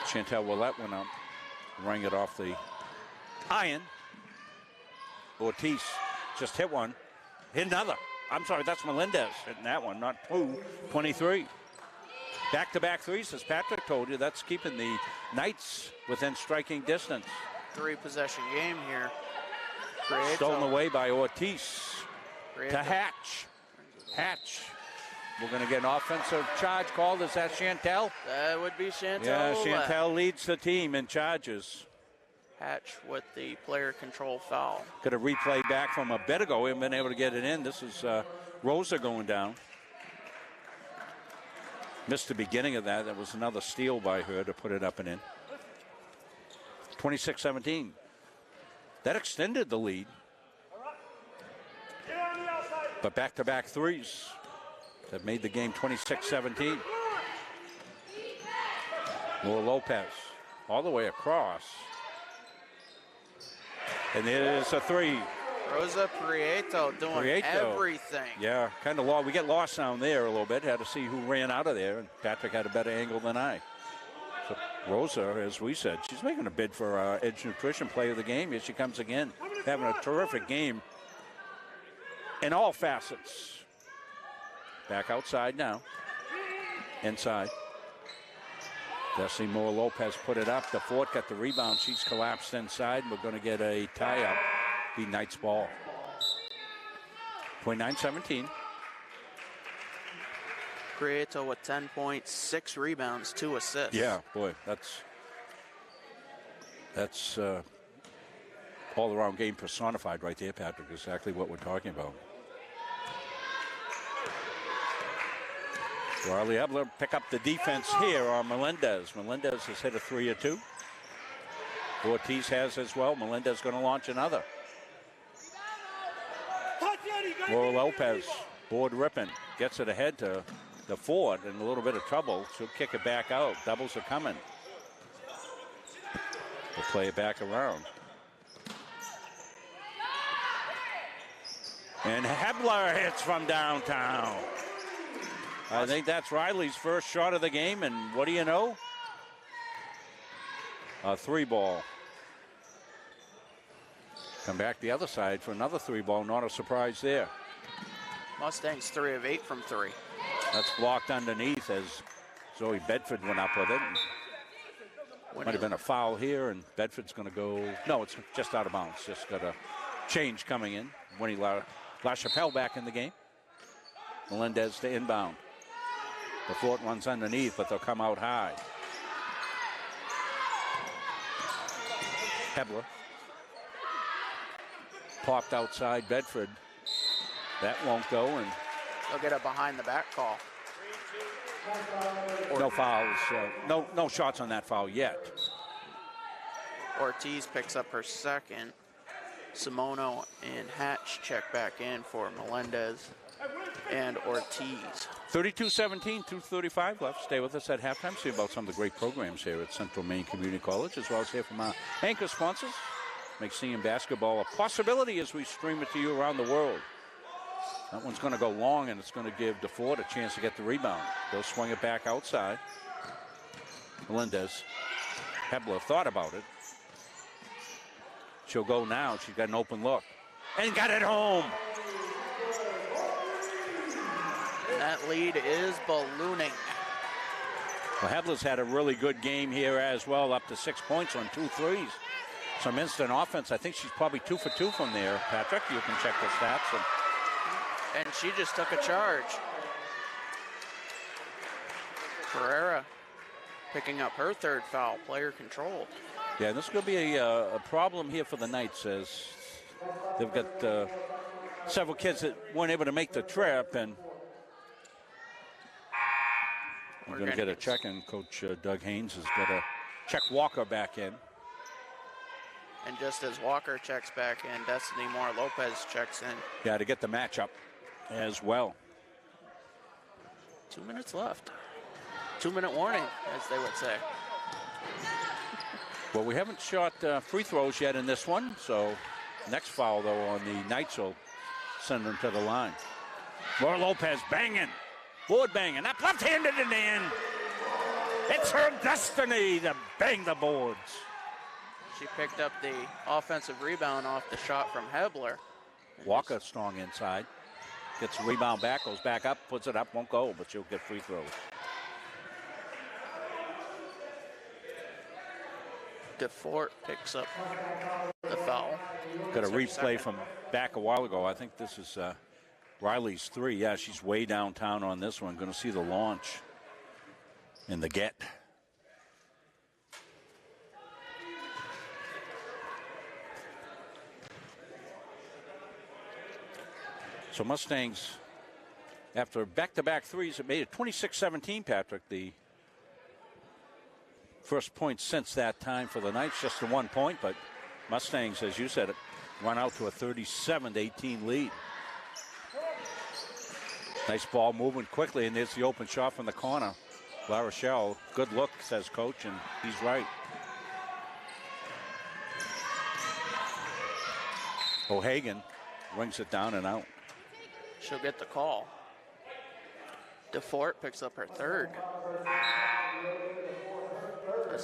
Chantel Willette went up, rang it off the iron. Ortiz just hit one. Hit another. I'm sorry, that's Melendez hitting that one, not Pooh. 23. Back-to-back threes, as Patrick told you. That's keeping the Knights within striking distance. 3-possession game here. Prieto. Stolen away by Ortiz. Prieto. To Hatch. Hatch. We're going to get an offensive charge called. Is that Chantel? That would be Chantel. Yeah, Willette. Chantel leads the team in charges. Hatch with the player control foul. Got a replay back from a bit ago. We haven't been able to get it in. This is Rosa going down. Missed the beginning of that. That was another steal by her to put it up and in. 26-17. That extended the lead. But back-to-back threes that made the game 26-17. Laura Lopez all the way across. And there's a three. Rosa Prieto doing everything. Yeah, kind of lost. We get lost down there a little bit. Had to see who ran out of there, and Patrick had a better angle than I. So Rosa, as we said, she's making a bid for Edge Nutrition Player of the Game. Here she comes again, having a terrific game in all facets. Back outside now. Inside. Destiny Moore Lopez put it up. The Fort got the rebound. She's collapsed inside. We're going to get a tie-up. Be Knights ball. 29-17. Prieto with 10 points, 6 rebounds, 2 assists. Yeah, boy, that's all-around game personified right there, Patrick. Exactly what we're talking about. Riley Ebler pick up the defense here on Melendez. Melendez has hit a 3 or 2. Ortiz has as well. Melendez going to launch another. Laura Lopez, board ripping, gets it ahead to the Ford in a little bit of trouble. She'll kick it back out. Doubles are coming. We'll play it back around. And Hebler hits from downtown. I think that's Riley's first shot of the game, and what do you know? A 3-ball. Come back the other side for another 3-ball. Not a surprise there. Mustangs 3 of 8 from 3. That's blocked underneath as Zoe Bedford went up with it. Might have been a foul here, and Bedford's going to go. No, it's just out of bounds. Just got a change coming in. Winnie LaChapelle back in the game. Melendez to inbound. The Fort runs underneath, but they'll come out high. Hebler. Popped outside Bedford. That won't go, and they'll get a behind the back call. No fouls. No shots on that foul yet. Ortiz picks up her second. Simono and Hatch check back in for Melendez and Ortiz. 32-17, 2:35 left. Stay with us at halftime. See about some of the great programs here at Central Maine Community College, as well as hear from our anchor sponsors. Make seeing basketball a possibility as we stream it to you around the world. That one's going to go long, and it's going to give DeFord a chance to get the rebound. They'll swing it back outside. Melendez Hebler thought about it. She'll go now. She's got an open look. And got it home. That lead is ballooning. Well, Hebler's had a really good game here as well, up to 6 points on 2 threes. Some instant offense. I think she's probably 2 for 2 from there, Patrick. You can check the stats. And she just took a charge. Pereira picking up her 3rd foul, player controlled. Yeah, this is going to be a problem here for the Knights, as they've got several kids that weren't able to make the trip, and we're going to get a check in. Coach Doug Haynes has got to check Walker back in. And just as Walker checks back in, Destiny Moore Lopez checks in. Yeah, to get the matchup as well. 2 minutes left. 2-minute warning, as they would say. Well, we haven't shot free throws yet in this one, so next foul, though, on the Knights will send them to the line. Moore Lopez banging, board banging, up left-handed and in. It's her destiny to bang the boards. She picked up the offensive rebound off the shot from Hebler. Walker strong inside. Gets the rebound back, goes back up, puts it up, won't go, but she'll get free throws. DeFort picks up the foul. Got a replay from back a while ago. I think this is Riley's 3. Yeah, she's way downtown on this one. Going to see the launch and the get. So Mustangs, after back-to-back threes, it made it 26-17, Patrick. The first point since that time for the Knights, just the 1 point, but Mustangs, as you said, run out to a 37-18 lead. Nice ball moving quickly, and there's the open shot from the corner. La Rochelle, good look, says coach, and he's right. O'Hagan rings it down and out. She'll get the call. DeFort picks up her 3rd.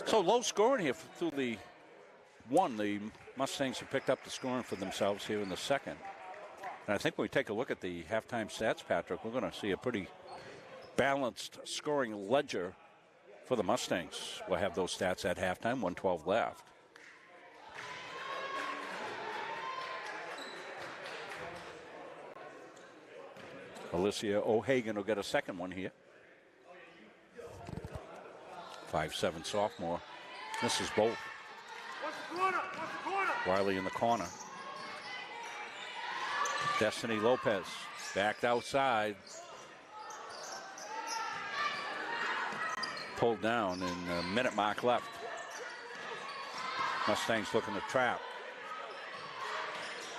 So low scoring here through the one. The Mustangs have picked up the scoring for themselves here in the second. And I think when we take a look at the halftime stats, Patrick, we're going to see a pretty balanced scoring ledger for the Mustangs. We'll have those stats at halftime, 1:12 left. Alicia O'Hagan will get a second one here. 5'7" sophomore. Misses both. Riley in the corner. Destiny Lopez backed outside. Pulled down and a minute mark left. Mustangs looking to trap.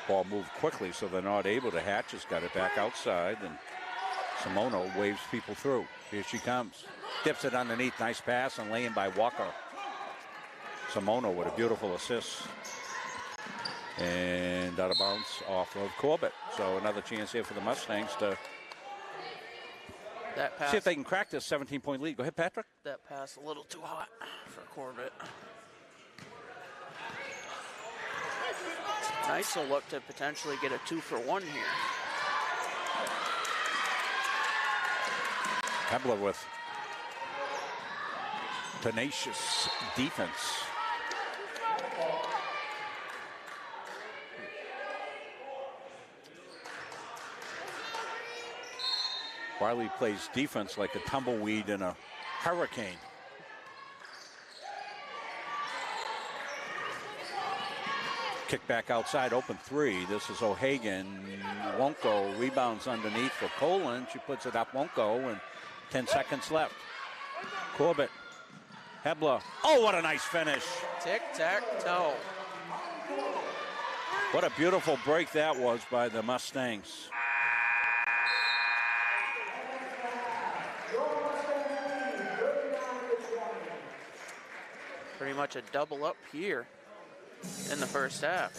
Ball moved quickly, so they're not able to. Hatch has got it back outside, and Simono waves people through. Here she comes. Dips it underneath. Nice pass and lay in by Walker. Simono with a beautiful assist. And out of bounds off of Corbett. So another chance here for the Mustangs to see if they can crack this 17-point lead. Go ahead, Patrick. That pass a little too hot for Corbett. Knights will look to potentially get a 2-for-1 here. Hebler with tenacious defense. Riley plays defense like a tumbleweed in a hurricane. Kick back outside, open 3. This is O'Hagan. Won't go. Rebounds underneath for Colin. She puts it up, won't go, and 10 seconds left. Corbett. Hebler. Oh, what a nice finish. Tic-tac-toe. What a beautiful break that was by the Mustangs. Pretty much a double up here in the first half.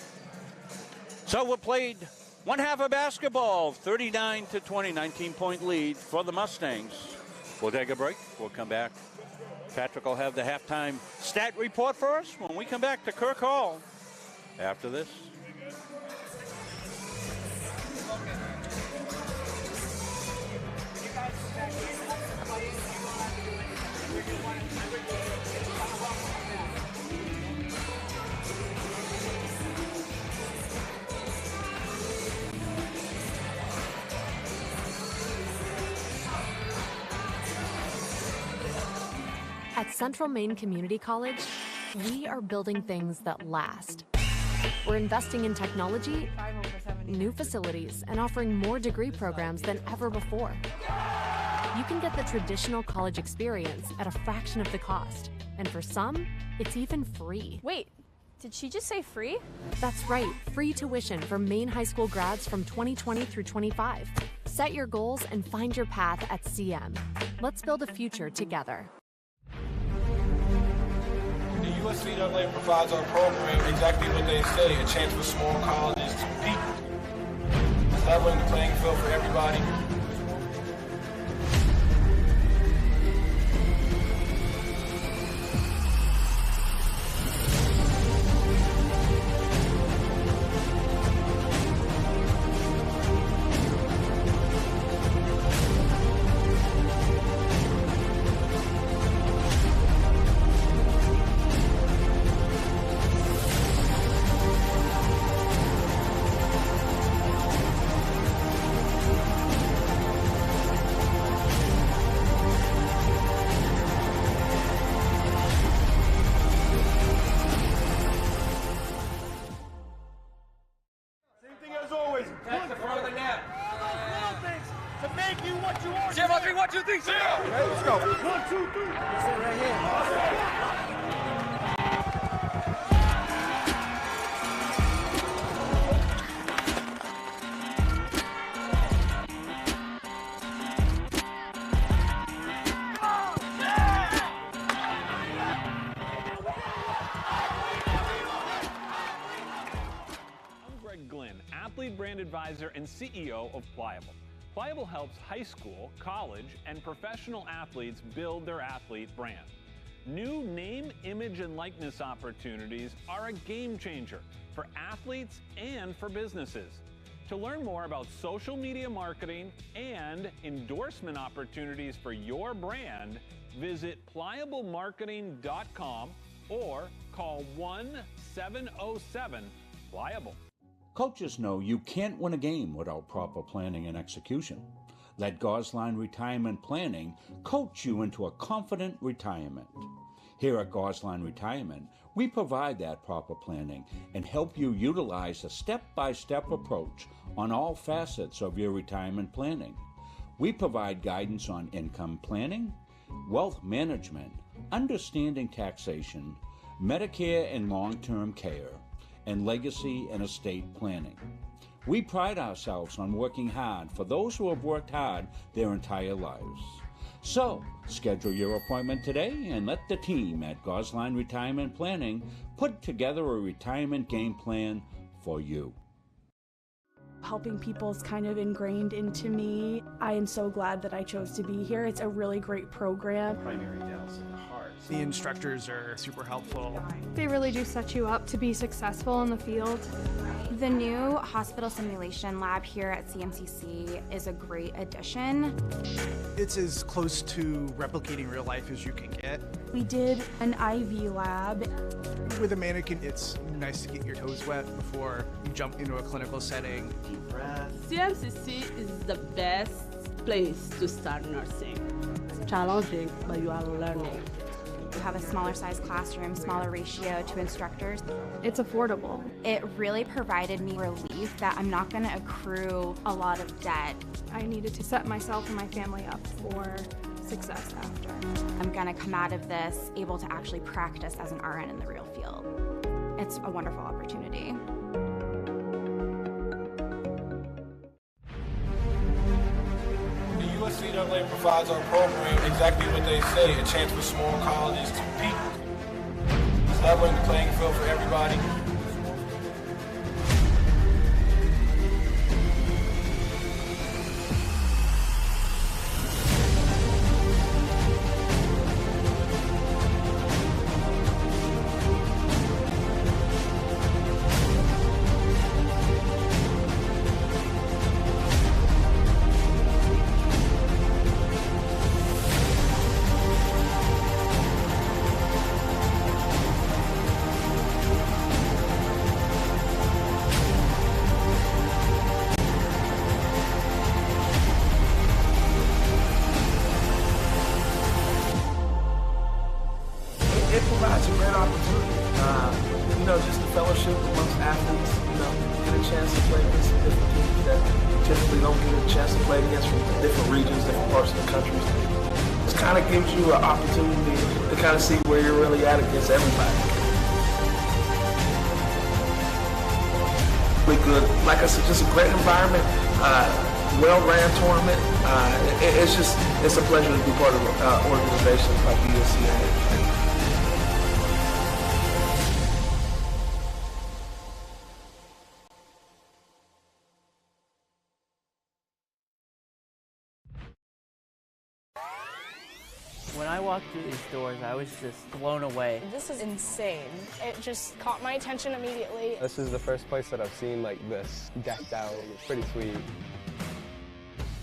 So we played one half of basketball, 39-20, 19-point lead for the Mustangs. We'll take a break. We'll come back Patrick will have the halftime stat report for us when we come back to Kirk Hall after this. At Central Maine Community College, we are building things that last. We're investing in technology, new facilities, and offering more degree programs than ever before. You can get the traditional college experience at a fraction of the cost. And for some, it's even free. Wait, did she just say free? That's right, free tuition for Maine high school grads from 2020 through 25. Set your goals and find your path at CM. Let's build a future together. The USCAA provides our program exactly what they say, a chance for small colleges to compete. Leveling the playing field for everybody. Advisor and CEO of Pliable. Pliable helps high school, college, and professional athletes build their athlete brand. New name, image, and likeness opportunities are a game changer for athletes and for businesses. To learn more about social media marketing and endorsement opportunities for your brand, visit pliablemarketing.com or call 1-707-PLIABLE. Coaches know you can't win a game without proper planning and execution. Let Gosline Retirement Planning coach you into a confident retirement. Here at Gosline Retirement, we provide that proper planning and help you utilize a step-by-step approach on all facets of your retirement planning. We provide guidance on income planning, wealth management, understanding taxation, Medicare and long-term care, and legacy and estate planning. We pride ourselves on working hard for those who have worked hard their entire lives. So, schedule your appointment today and let the team at Gosline Retirement Planning put together a retirement game plan for you. Helping people is kind of ingrained into me. I am so glad that I chose to be here. It's a really great program. Primary downs in the heart. The instructors are super helpful. They really do set you up to be successful in the field. The new hospital simulation lab here at CMCC is a great addition. It's as close to replicating real life as you can get. We did an IV lab. With a mannequin, it's nice to get your toes wet before you jump into a clinical setting. Deep breath. CMCC is the best place to start nursing. It's challenging, but you are learning. You have a smaller size classroom, smaller ratio to instructors. It's affordable. It really provided me relief that I'm not going to accrue a lot of debt. I needed to set myself and my family up for success after. I'm going to come out of this able to actually practice as an RN in the real field. It's a wonderful opportunity. The USCAA provides our program exactly what they say, a chance for small colleges to compete. It's leveling the playing field for everybody. provides a great opportunity. Just the fellowship amongst athletes, get a chance to play against some different teams that typically don't get a chance to play against from different regions, different parts of the country. It kind of gives you an opportunity to kind of see where you're really at against everybody. Really good. Like I said, just a great environment, well-ran tournament. It's a pleasure to be part of organizations like USCA. When I walked through these doors, I was just blown away. This is insane. It just caught my attention immediately. This is the first place that I've seen like this decked out. It's pretty sweet.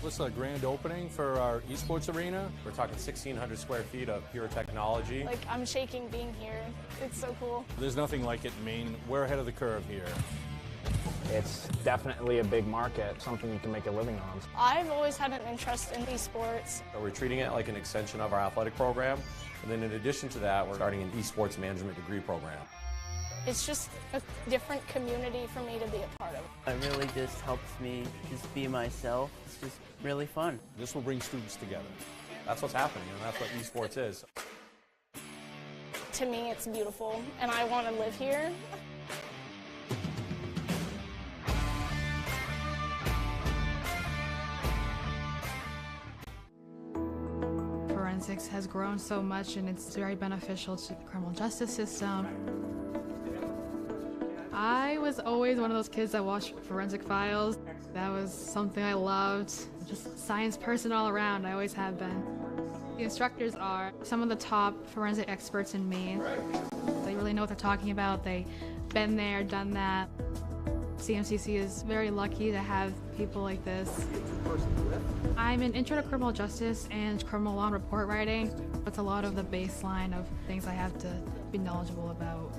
This is a grand opening for our esports arena. We're talking 1,600 square feet of pure technology. Like, I'm shaking being here. It's so cool. There's nothing like it in Maine. We're ahead of the curve here. It's definitely a big market, something you can make a living on. I've always had an interest in esports. We're treating it like an extension of our athletic program. And then in addition to that, we're starting an esports management degree program. It's just a different community for me to be a part of. It really just helps me just be myself. It's just really fun. This will bring students together. That's what's happening, and that's what esports is. To me, it's beautiful, and I want to live here. Forensics has grown so much, and it's very beneficial to the criminal justice system. I was always one of those kids that watched Forensic Files. That was something I loved. Just a science person all around, I always have been. The instructors are some of the top forensic experts in Maine. They really know what they're talking about. They've been there, done that. CMCC is very lucky to have people like this. I'm an intro to criminal justice and criminal law report writing. It's a lot of the baseline of things I have to be knowledgeable about.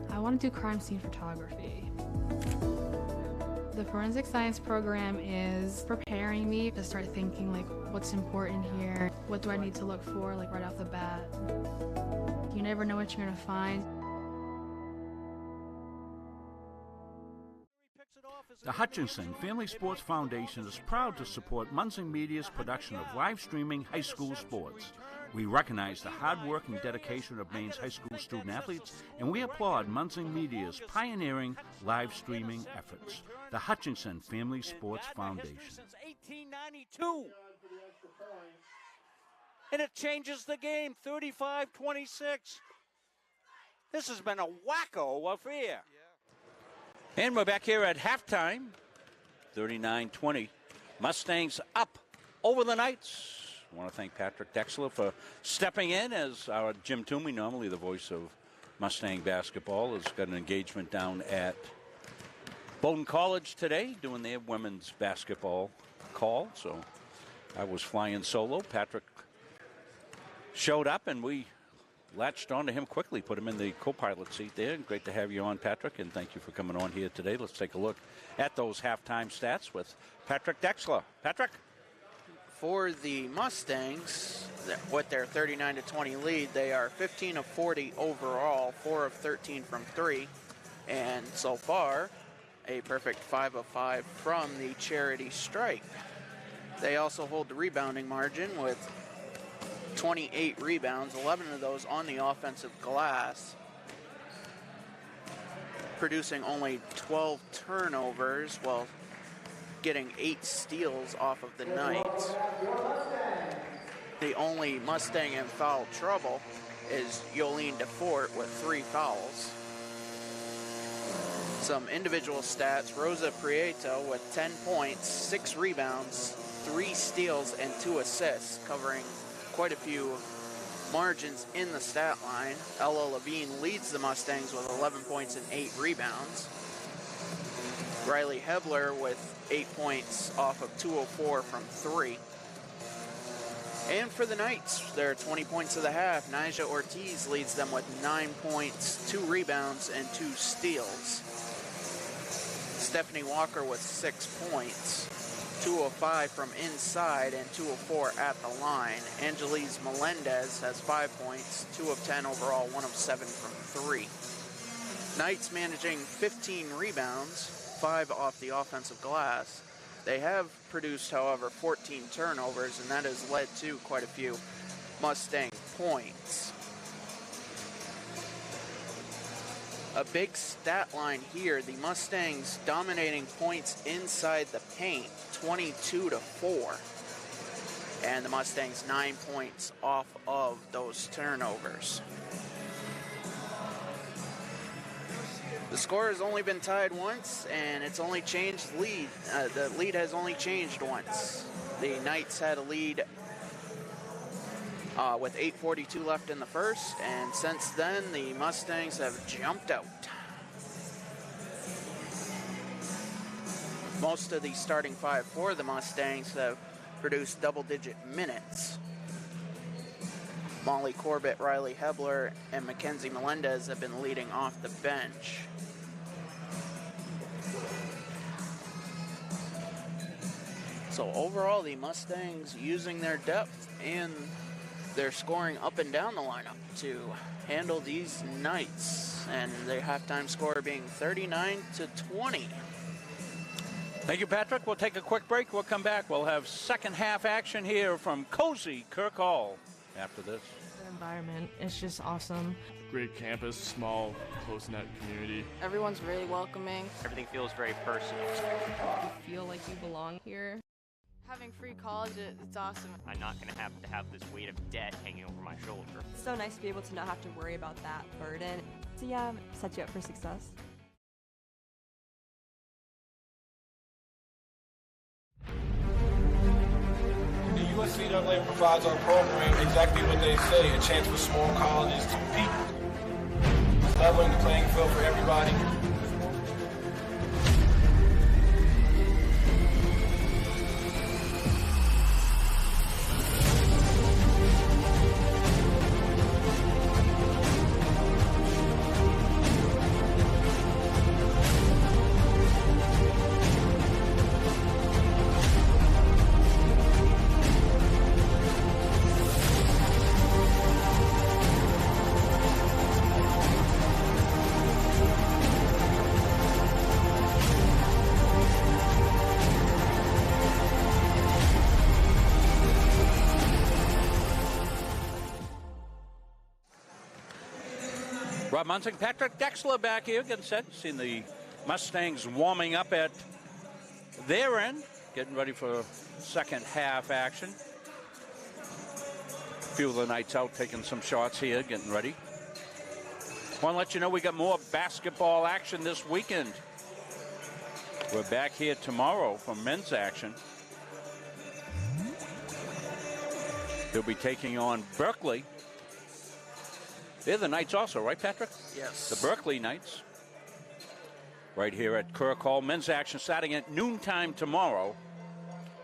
I want to do crime scene photography. The forensic science program is preparing me to start thinking like what's important here, what do I need to look for like right off the bat. You never know what you're going to find. The Hutchinson Family Sports Foundation is proud to support Munsing Media's production of live streaming high school sports. We recognize the hard work and dedication of Maine's high school student athletes, and we applaud Munsing Media's pioneering live streaming efforts. The Hutchinson Family Sports Foundation. Since 1892. And it changes the game, 35-26. This has been a wacko affair. And we're back here at halftime, 39-20. Mustangs up over the Knights. I want to thank Patrick Dexler for stepping in as our Jim Toomey, normally the voice of Mustang basketball, has got an engagement down at Bowdoin College today doing their women's basketball call. So I was flying solo. Patrick showed up and we latched onto him quickly, put him in the co-pilot seat there. Great to have you on, Patrick, and thank you for coming on here today. Let's take a look at those halftime stats with Patrick Dexler. Patrick? For the Mustangs, with their 39-20 lead, they are 15 of 40 overall, 4 of 13 from 3, and so far, a perfect 5 of 5 from the charity stripe. They also hold the rebounding margin with 28 rebounds, 11 of those on the offensive glass, producing only 12 turnovers while getting 8 steals off of the Knights. The only Mustang in foul trouble is Yolene DeFort with 3 fouls. Some individual stats: Rosa Prieto with 10 points, 6 rebounds, 3 steals, and 2 assists, covering quite a few margins in the stat line. Ella Levine leads the Mustangs with 11 points and 8 rebounds. Riley Hebler with 8 points off of 204 from 3. And for the Knights, they're 20 points of the half. Nyjah Ortiz leads them with 9 points, 2 rebounds, and 2 steals. Stephanie Walker with 6 points. 2 of 5 from inside and 2 of 4 at the line. Angelise Melendez has 5 points, 2 of 10 overall, 1 of 7 from 3. Knights managing 15 rebounds, 5 off the offensive glass. They have produced, however, 14 turnovers, and that has led to quite a few Mustang points. A big stat line here, the Mustangs dominating points inside the paint, 22-4. And the Mustangs 9 points off of those turnovers. The score has only been tied once, and it's only changed lead. The lead has only changed once. The Knights had a lead with 8:42 left in the first, and since then, the Mustangs have jumped out. Most of the starting 5 for the Mustangs have produced double-digit minutes. Molly Corbett, Riley Hebler, and Mackenzie Melendez have been leading off the bench. So overall, the Mustangs using their depth and their scoring up and down the lineup to handle these Knights, and their halftime score being 39-20. Thank you, Patrick. We'll take a quick break. We'll come back. We'll have second half action here from cozy Kirk Hall after this. The environment is just awesome. Great campus, small, close-knit community. Everyone's really welcoming. Everything feels very personal. You feel like you belong here. Having free college, it's awesome. I'm not going to have this weight of debt hanging over my shoulder. It's so nice to be able to not have to worry about that burden. CM sets you up for success. The USCAA provides our program exactly what they say, a chance for small colleges to compete. Leveling the playing field for everybody. Rob Munsing, Patrick Dexler back here, getting set. Seen the Mustangs warming up at their end, getting ready for second half action. A few of the Knights out taking some shots here, getting ready. Want to let you know we got more basketball action this weekend. We're back here tomorrow for men's action. They'll be taking on Berkeley. They're the Knights also, right, Patrick? Yes. The Berkeley Knights. Right here at Kirk Hall. Men's action starting at noontime tomorrow.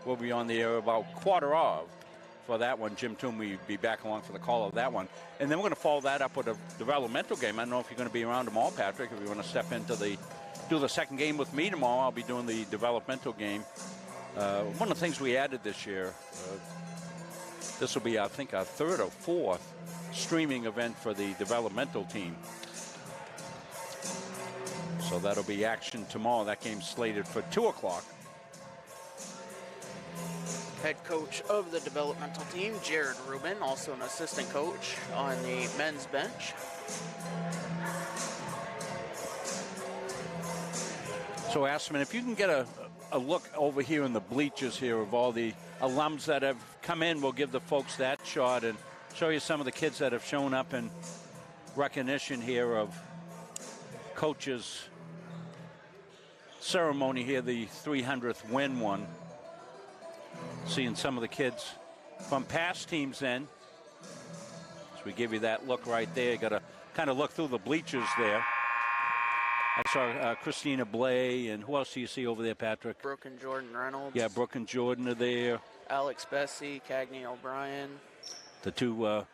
We'll be on the air about 1:15 for that one. Jim Toomey will be back along for the call of that one. And then we're going to follow that up with a developmental game. I don't know if you're going to be around tomorrow, Patrick. If you want to step into do the second game with me tomorrow, I'll be doing the developmental game. One of the things we added this year, this will be, I think, our third or fourth streaming event for the developmental team. So that'll be action tomorrow. That game's slated for 2 o'clock. Head coach of the developmental team, Jared Rubin, also an assistant coach on the men's bench. So, Asman, if you can get a look over here in the bleachers here of all the alums that have come in, we'll give the folks that shot and show you some of the kids that have shown up in recognition here of coaches' ceremony here, the 300th win one. Seeing some of the kids from past teams in. So we give you that look right there. You got to kind of look through the bleachers there. I saw Christina Blay, and who else do you see over there, Patrick? Brooke and Jordan Reynolds. Yeah, Brooke and Jordan are there. Alex Bessie, Cagney O'Brien. The two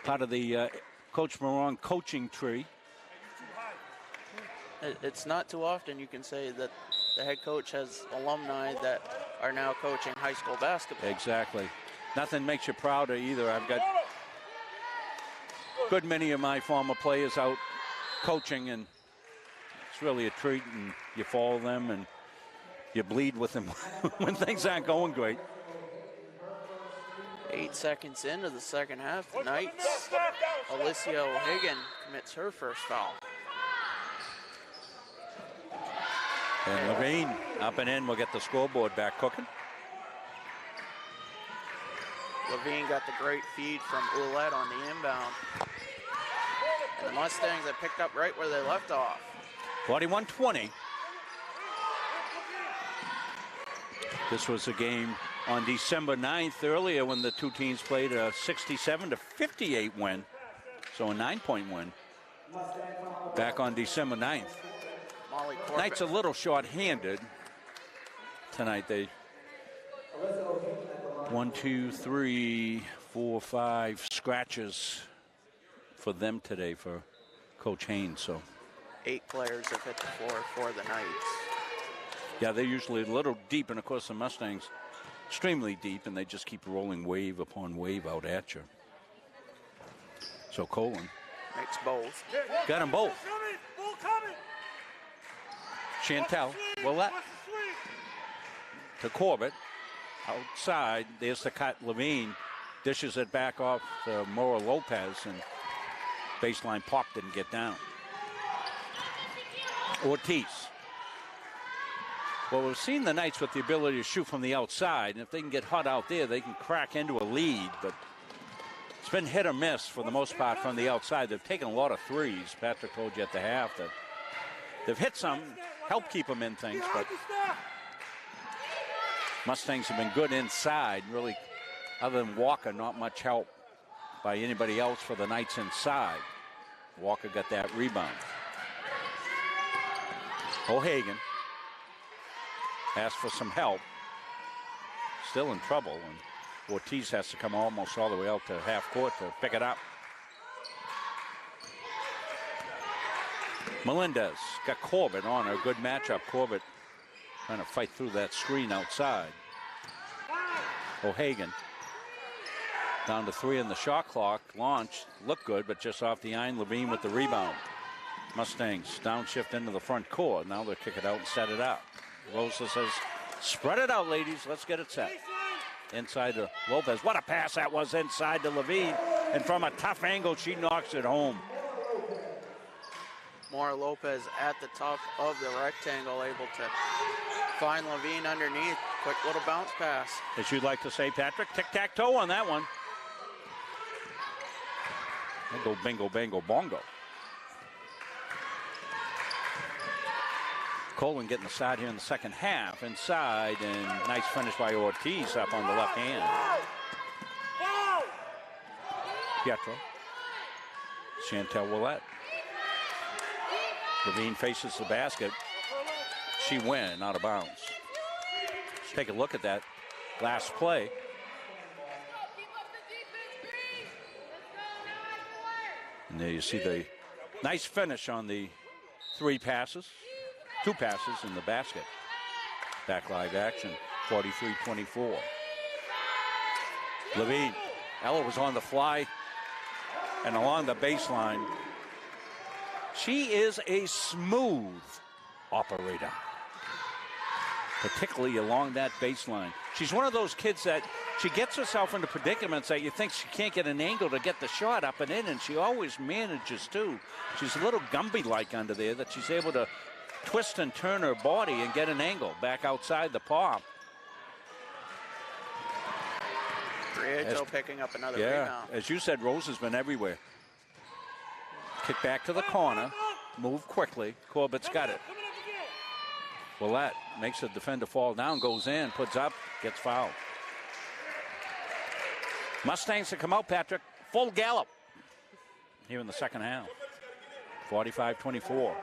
part of the Coach Moran coaching tree. It's not too often you can say that the head coach has alumni that are now coaching high school basketball. Exactly. Nothing makes you prouder either. I've got good many of my former players out coaching, and it's really a treat, and you follow them and you bleed with them when things aren't going great. 8 seconds into the second half, the Knights, Alicia O'Hagan commits her first foul. And Levine up and in will get the scoreboard back cooking. Levine got the great feed from Ouellette on the inbound. And the Mustangs have picked up right where they left off. 41-20. This was a game on December 9th earlier when the two teams played a 67-58 win. So a 9-point win back on December 9th. Molly Corbett. Knights a little short-handed tonight. They 1, 2, 3, 4, 5 scratches for them today for Coach Haynes. So 8 players have hit the floor for the Knights. yeah, they're usually a little deep, and of course the Mustangs extremely deep, and they just keep rolling wave upon wave out at you. So Colin Makes both. got them both. Chantel Willett to Corbett. Outside, there's the cut. Levine dishes it back off to Mora Lopez, and baseline pop didn't get down. Ortiz. Well, we've seen the Knights with the ability to shoot from the outside, and if they can get hot out there, they can crack into a lead, but it's been hit or miss for the most part from the outside. They've taken a lot of threes. Patrick told you at the half that they've hit some, helped keep them in things, but Mustangs have been good inside. Really, other than Walker, not much help by anybody else for the Knights inside. Walker got that rebound. O'Hagan asked for some help. Still in trouble, and Ortiz has to come almost all the way out to half court to pick it up. Melendez got Corbett on a good matchup. Corbett trying to fight through that screen outside. O'Hagan down to 3 in the shot clock. Launch looked good, but just off the iron. Levine with the rebound. Mustangs downshift into the front court. Now they'll kick it out and set it up. Rosa says, spread it out, ladies. Let's get it set. Inside to Lopez. What a pass that was inside to Levine. And from a tough angle, she knocks it home. Mora Lopez at the top of the rectangle, able to find Levine underneath. Quick little bounce pass. As you'd like to say, Patrick, tic-tac-toe on that one. They go bingo, bango, bongo. Colin getting the side here in the second half. Inside, and nice finish by Ortiz up on the left hand. Pietro. Chantel Willett. Levine faces the basket. She went out of bounds. Let's take a look at that last play. And there you see the nice finish on the 3 passes. 2 passes in the basket. Back live action, 43-24. Levine. Ella was on the fly and along the baseline. She is a smooth operator, particularly along that baseline. She's one of those kids that she gets herself into predicaments that you think she can't get an angle to get the shot up and in, and she always manages to. She's a little Gumby-like under there that she's able to twist and turn her body and get an angle back outside the pop. Prieto picking up another rebound. As you said, Rose has been everywhere. Kick back to the corner, move quickly. Corbett's got it. Willett makes the defender fall down, goes in, puts up, gets fouled. Mustangs to come out, Patrick. Full gallop here in the second half. 45-24.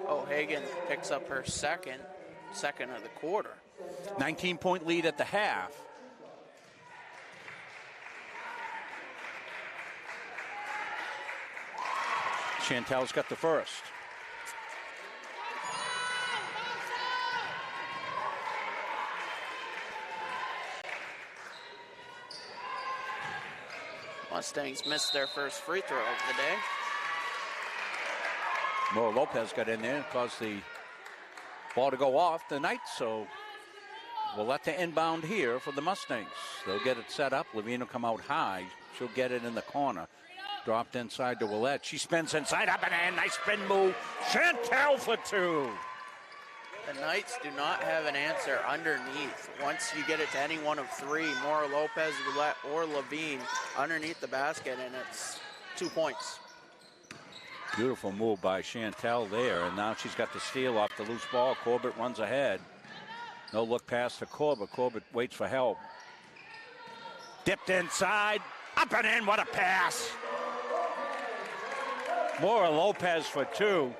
O'Hagan picks up her second of the quarter. 19-point lead at the half. Chantel's got the first. Mustangs missed their first free throw of the day. Mora Lopez got in there and caused the ball to go off the Knights, so we'll let the inbound here for the Mustangs. They'll get it set up. Levine will come out high. She'll get it in the corner. Dropped inside to Willette. She spins inside, up and in. Nice spin move. Chantel for two. The Knights do not have an answer underneath. Once you get it to any one of three, Mora Lopez, Willette, or Levine, underneath the basket, and it's 2 points. Beautiful move by Chantel there, and now she's got the steal off the loose ball. Corbett runs ahead. No look pass to Corbett. Corbett waits for help. Dipped inside, up and in, what a pass. Mora Lopez for two.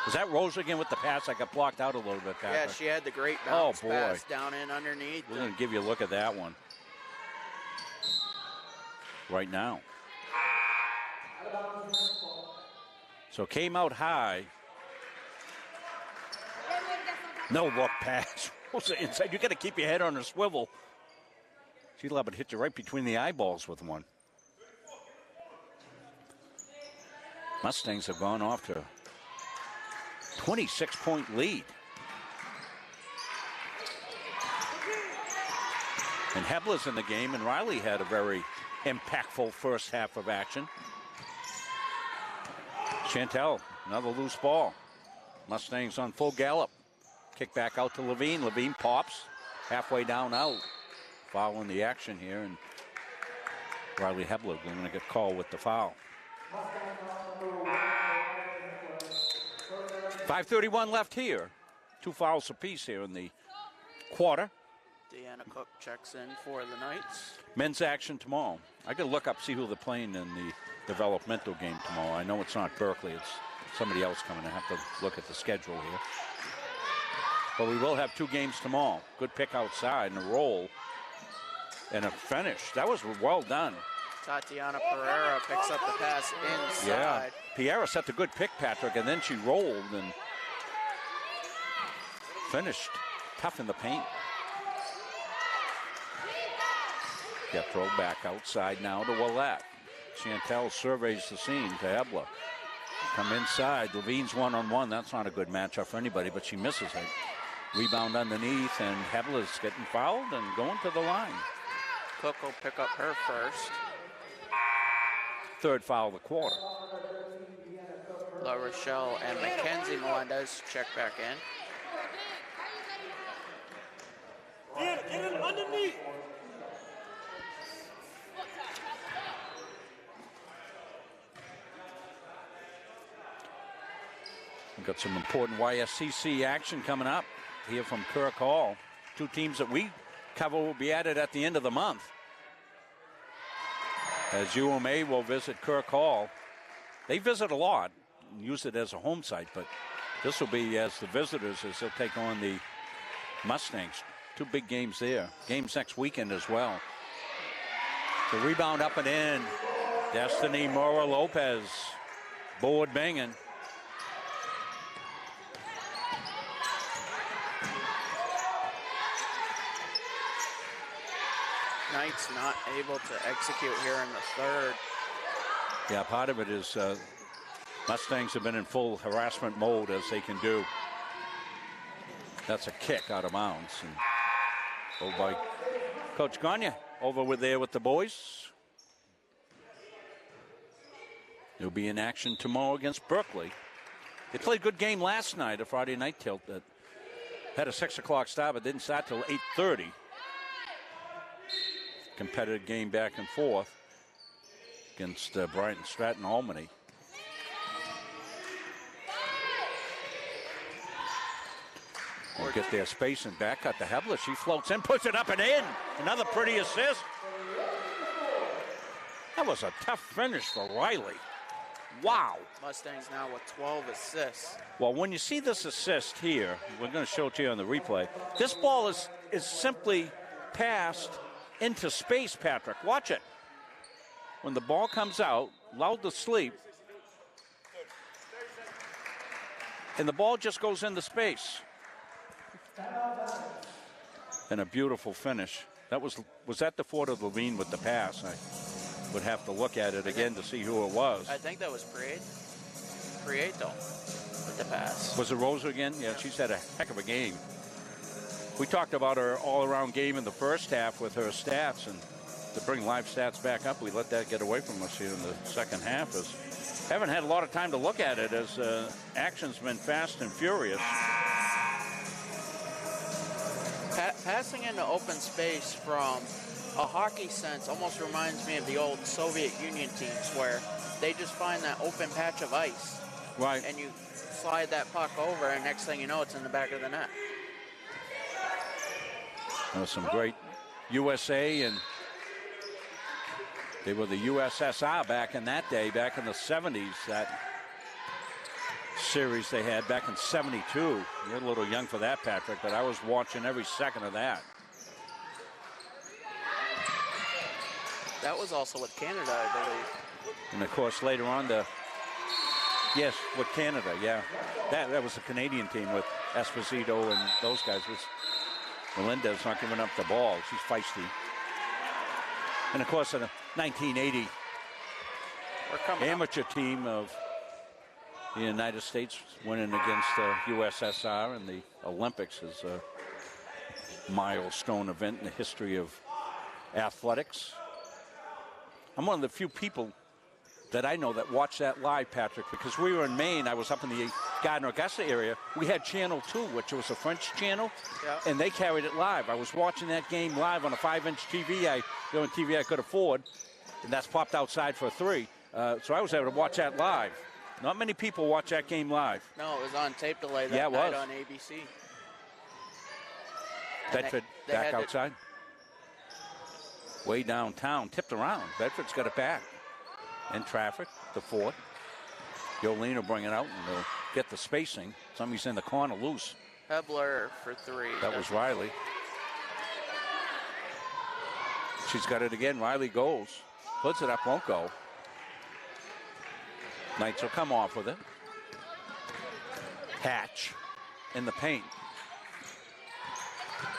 Was that Rose again with the pass? I got blocked out a little bit, Patrick. Yeah, she had the great bounce pass down in underneath. We're going to give you a look at that one right now. So came out high. No look pass. Inside. You got to keep your head on a swivel. She'll have it hit you right between the eyeballs with one. Mustangs have gone off to 26-point lead. And Hebler's in the game, and Riley had a very impactful first half of action. Chantel, another loose ball. Mustangs on full gallop. Kick back out to Levine. Levine pops halfway down out. Following the action here, and Riley Hebler going to get called with the foul. 5:31 left here. 2 fouls apiece here in the quarter. Deanna Cook checks in for the Knights. Men's action tomorrow. I got to look up, see who they're playing in the developmental game tomorrow. I know it's not Berkeley. It's somebody else coming. I have to look at the schedule here. But we will have 2 games tomorrow. Good pick outside and a roll and a finish. That was well done. Tatiana Pereira picks up the pass inside. Yeah, Pereira set the good pick, Patrick, and then she rolled and finished tough in the paint. Get throw back outside now to Willette. Chantel surveys the scene to Hebler. Come inside. Levine's one-on-one. That's not a good matchup for anybody, but she misses it. Rebound underneath, and Hebler's getting fouled and going to the line. Cook will pick up her first. 3rd foul of the quarter. La Rochelle and Mackenzie Melendez check back in. Get him underneath. We've got some important YSCC action coming up here from Kirk Hall. 2 teams that we cover will be added at the end of the month, as UMA will visit Kirk Hall. They visit a lot and use it as a home site, but this will be as the visitors, as they'll take on the Mustangs. 2 big games there. Games next weekend as well. The rebound up and in. Destiny Mora Lopez. Board banging. Knights not able to execute here in the 3rd. Yeah, part of it is Mustangs have been in full harassment mode, as they can do. That's a kick out of bounds. And over by Coach Gagne over there with the boys. He'll be in action tomorrow against Berkeley. They played a good game last night, a Friday night tilt that had a 6 o'clock start, but didn't start till 8:30. Competitive game back and forth against Brighton Stratton Albany. We'll get their space and back cut to Hebler. She floats in, puts it up and in. Another pretty assist. That was a tough finish for Riley. Wow. Mustangs now with 12 assists. Well, when you see this assist here, we're going to show it to you on the replay. This ball is simply passed into space, Patrick. Watch it. When the ball comes out, loud to sleep, and the ball just goes into space. And a beautiful finish. That was that the Ford of Levine with the pass? I would have to look at it again to see who it was. I think that was Prieto with the pass. Was it Rosa again? Yeah, she's had a heck of a game. We talked about her all-around game in the first half with her stats, and to bring live stats back up, we let that get away from us here in the second half. As haven't had a lot of time to look at it as action's been fast and furious. Passing into open space from a hockey sense almost reminds me of the old Soviet Union teams where they just find that open patch of ice. Right. And you slide that puck over, and next thing you know, it's in the back of the net. There was some great USA, and they were the USSR back in that day, back in the 70s, that series they had back in 72. You're a little young for that, Patrick, but I was watching every second of that. That was also with Canada, I believe. And of course, later on, yes, with Canada, yeah. That was a Canadian team with Esposito and those guys. Melinda's not giving up the ball. She's feisty. And of course, in the 1980 amateur team of the United States winning against the USSR in the Olympics is a milestone event in the history of athletics. I'm one of the few people that I know that watched that live, Patrick, because we were in Maine. I was up in the Gardner-Augusta area. We had Channel 2, which was a French channel, and they carried it live. I was watching that game live on a 5-inch TV, the only TV I could afford, and that's popped outside for 3. So I was able to watch that live. Not many people watch that game live. No, it was on tape delay that night on ABC. Bedford back outside. Way downtown, tipped around. Bedford's got it back. In traffic, the Fort. Yolene will bring it out and they'll get the spacing. Somebody's in the corner loose. Hebler for 3. That was Riley. She's got it again. Riley goes. Puts it up, won't go. Knights will come off with it. Hatch in the paint.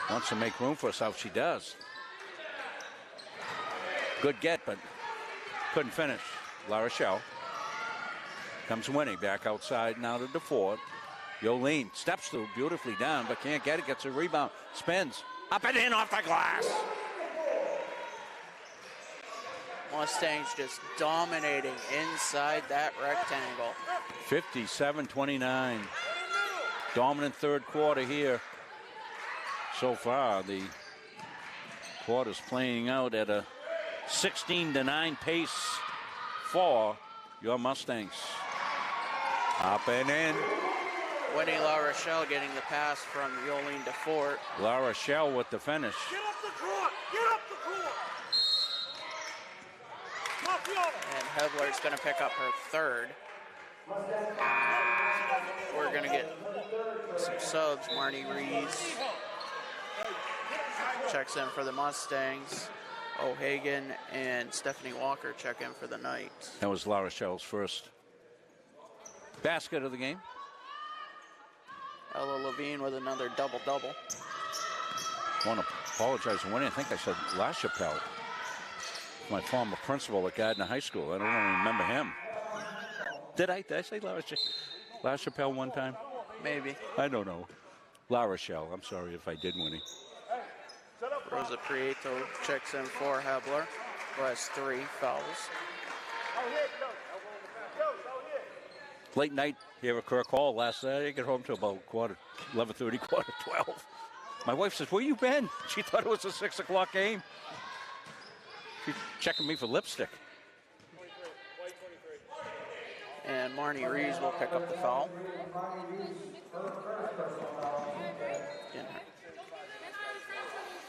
Wants to make room for herself. She does. Good get, but couldn't finish. La Rochelle. Comes Winnie back outside now to DeFord. Yolene steps through beautifully down, but can't get it. Gets a rebound. Spins. Up and in off the glass. Mustangs just dominating inside that rectangle. 57-29. Dominant third quarter here. So far, the quarter's playing out at a 16-9 pace for your Mustangs. Up and in. Winnie La Rochelle getting the pass from Yolene DeFort. La Rochelle with the finish. Get up the court! Get up the court! And Hebler's going to pick up her 3rd. We're going to get some subs. Marnie Rees checks in for the Mustangs. O'Hagan and Stephanie Walker check in for the Knights. That was La Rochelle's first basket of the game. Ella Levine with another double-double. I want to apologize to Winnie. I think I said La Chapelle. My former principal at Gardner High School. I don't even remember him. Did I say La Chapelle one time? Maybe. I don't know. La Rochelle. I'm sorry if I did, Winnie. Rosa Prieto checks in for Hebler, who has 3 fouls. Late night here at Kirk Hall last night. I didn't get home till about 11:30, 12:15. My wife says, "Where you been?" She thought it was a 6 o'clock game. She's checking me for lipstick. And Marnie Rees will pick up the foul.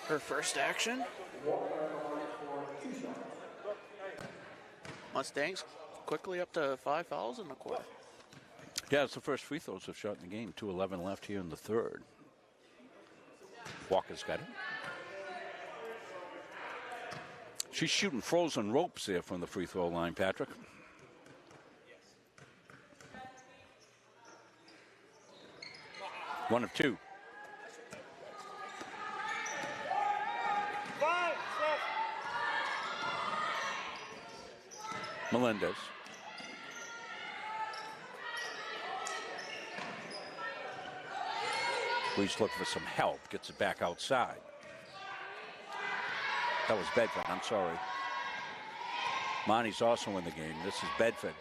Her first action. Mustangs quickly up to 5 fouls in the quarter. Yeah, it's the first free throws they've shot in the game. 2:11 left here in the third. Walker's got it. She's shooting frozen ropes there from the free throw line, Patrick. One of 2. Melendez. Reese looking for some help. Gets it back outside. That was Bedford. I'm sorry. Monty's also in the game. This is Bedford.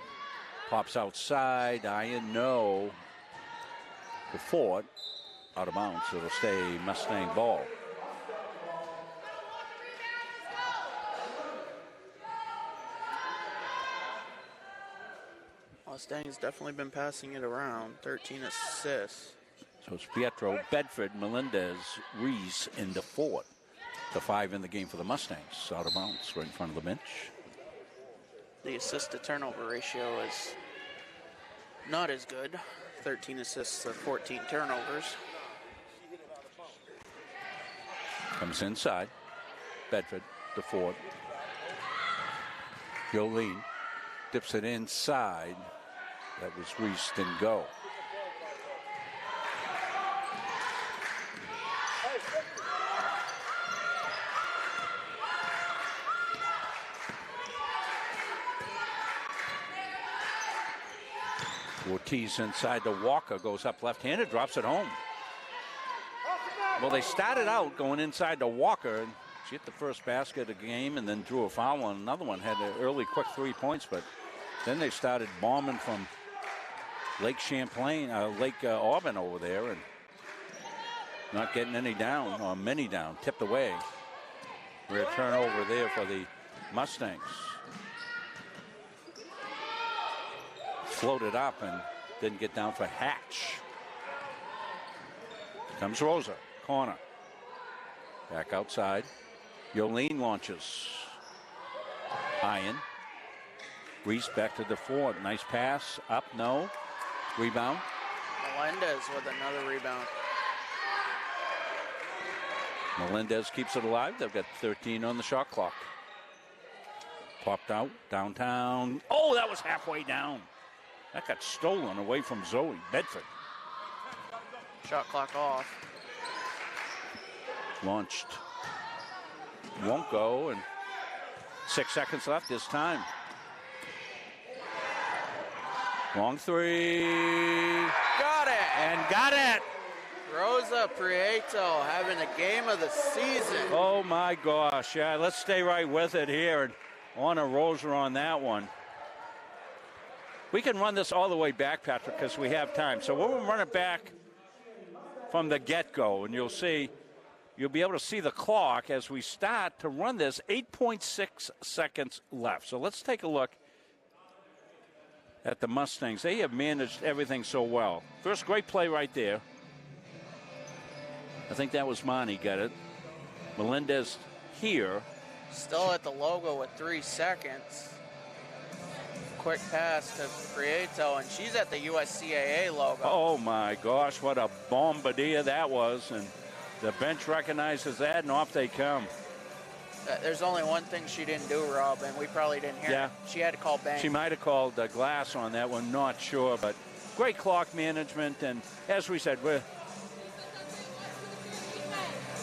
Pops outside. Iron no. The Ford out of bounds. It'll stay Mustang ball. Mustang's definitely been passing it around. 13 assists. So it's Pietro, Bedford, Melendez, Reese, and DeFort. The 5 in the game for the Mustangs. Out of bounds, right in front of the bench. The assist to turnover ratio is not as good. 13 assists to 14 turnovers. Comes inside. Bedford, DeFort. Jolene dips it inside. That was Reese, didn't go. Ortiz inside to Walker, goes up left-handed, drops it home. Well, they started out going inside to Walker, and she hit the first basket of the game and then drew a foul on another one, had an early quick 3 points, but then they started bombing from Lake Champlain, Lake Auburn over there, and not getting any down, or many down, tipped away. Rare turnover there for the Mustangs. Floated up and didn't get down for Hatch. Comes Rosa, corner. Back outside. Jolene launches. Iron. Reese back to DeFord. Nice pass. Up, no. Rebound. Melendez with another rebound. Melendez keeps it alive. They've got 13 on the shot clock. Popped out, downtown. Oh, that was halfway down. That got stolen away from Zoe Bedford. Shot clock off. Launched. Won't go, and 6 seconds left this time. Long three. Got it. And got it. Rosa Prieto having the game of the season. Oh my gosh. Yeah, let's stay right with it here. And on a Rosa on that one. We can run this all the way back, Patrick, because we have time. So we'll run it back from the get-go, and you'll be able to see the clock as we start to run this. 8.6 seconds left. So let's take a look at the Mustangs. They have managed everything so well. First great play right there. I think that was Monty got it. Melendez here. Still at the logo with 3 seconds. Quick pass to Prieto, and she's at the USCAA logo. Oh my gosh, what a bombardier that was. And the bench recognizes that, and off they come. There's only one thing she didn't do, Rob, and we probably didn't hear it. She had to call bang. She might have called glass on that one, not sure, but great clock management. And as we said, we're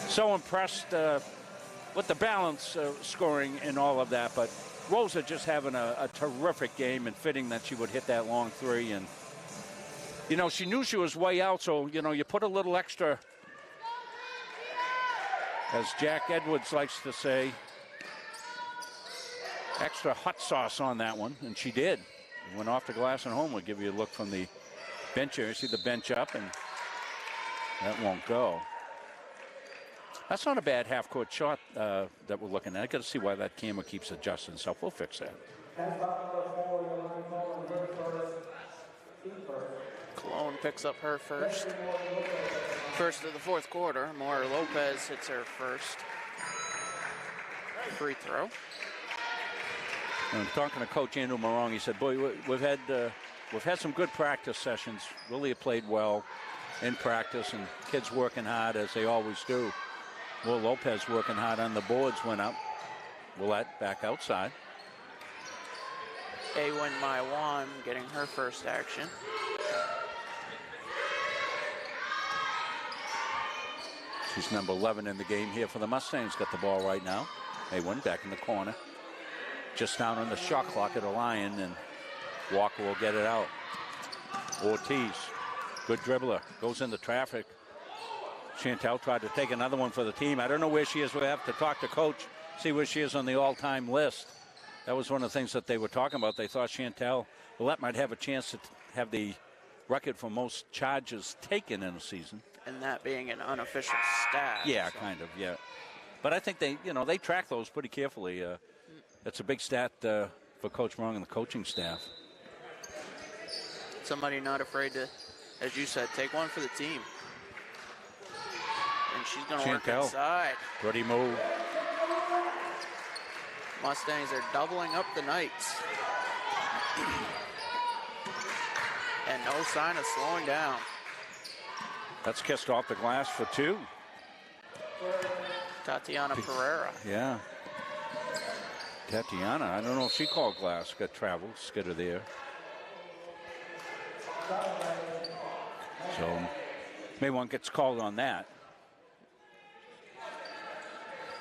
so impressed with the balance scoring and all of that. But Rosa just having a terrific game, and fitting that she would hit that long three. And, you know, she knew she was way out, so, you know, you put a little extra, as Jack Edwards likes to say, extra hot sauce on that one, and she did. Went off the glass and home. We'll give you a look from the bench here. You see the bench up, and that won't go. That's not a bad half-court shot that we're looking at. I got to see why that camera keeps adjusting itself. We'll fix that. Cologne picks up her first. First of the fourth quarter. Mora Lopez hits her first free throw. I'm talking to Coach Andrew Morong. He said, "Boy, we've had some good practice sessions. Really have played well in practice, and kids working hard as they always do." Well, Lopez working hard on the boards, went up. Willette back outside. Awen Maiwan getting her first action. She's number 11 in the game here for the Mustangs. Got the ball right now. Awen back in the corner. Just down on the shot clock at the line, and Walker will get it out. Ortiz, good dribbler, goes into traffic. Chantel tried to take another one for the team. I don't know where she is. We'll have to talk to Coach, see where she is on the all-time list. That was one of the things that they were talking about. They thought Chantel Willette might have a chance to have the record for most charges taken in a season. And that being an unofficial stat. Yeah, kind of, yeah. But I think they track those pretty carefully. That's a big stat for Coach Morong and the coaching staff. Somebody not afraid to, as you said, take one for the team. And she's going to work inside. Pretty move. Mustangs are doubling up the Knights. And no sign of slowing down. That's kissed off the glass for two. Tatiana Pereira. Yeah. Tatiana, I don't know if she called glass. Got travel, skidder there. So maybe one gets called on that.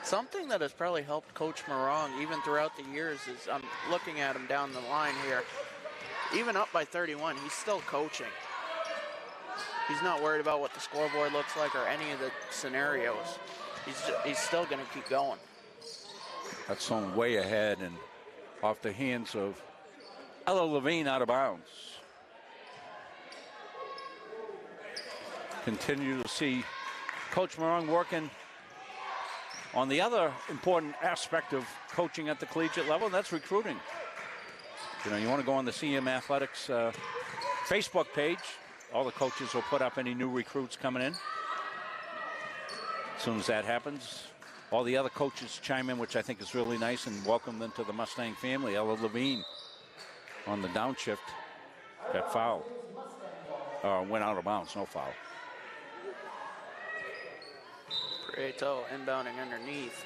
Something that has probably helped Coach Morong even throughout the years is, I'm looking at him down the line here, even up by 31, he's still coaching. He's not worried about what the scoreboard looks like or any of the scenarios. He's still going to keep going. That's thrown way ahead and off the hands of Ella Levine, out of bounds. Continue to see Coach Morong working on the other important aspect of coaching at the collegiate level, and that's recruiting. You want to go on the CM Athletics Facebook page. All the coaches will put up any new recruits coming in. As soon as that happens, all the other coaches chime in, which I think is really nice, and welcome them to the Mustang family. Ella Levine on the downshift got fouled. Went out of bounds, no foul. Prieto inbounding underneath.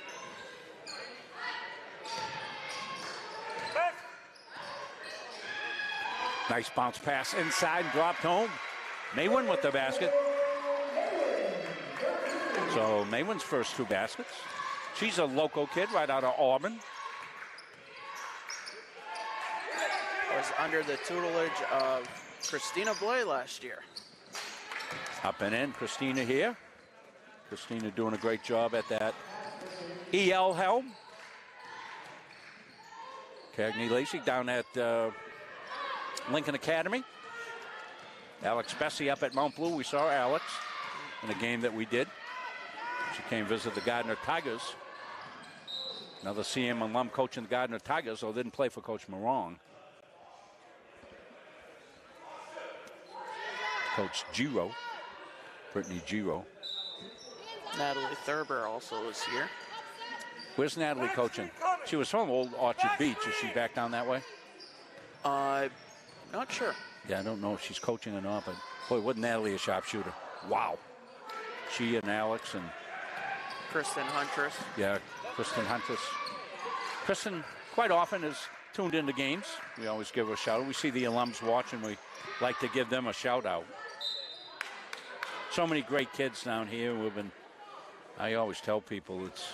Nice bounce pass inside, dropped home. Maywin with the basket. So Maywin's first two baskets. She's a local kid right out of Auburn. Was under the tutelage of Christina Blay last year. Up and in, Christina here. Christina doing a great job at that EL helm. Cagney Lacey down at Lincoln Academy. Alex Bessie up at Mount Blue. We saw Alex in a game that we did. She came visit the Gardner Tigers. Another CM alum coaching the Gardner Tigers, though didn't play for Coach Morong. Coach Giro, Brittany Giro. Natalie Thurber also is here. Where's Natalie coaching? She was from Old Orchard Beach. Is she back down that way? Not sure. Yeah, I don't know if she's coaching or not, but boy, wasn't Natalie a sharpshooter? Wow. She and Alex and Kristen Huntress. Yeah, Kristen Huntress. Kristen quite often is tuned into games. We always give her a shout out. We see the alums watching. We like to give them a shout out. So many great kids down here. I always tell people it's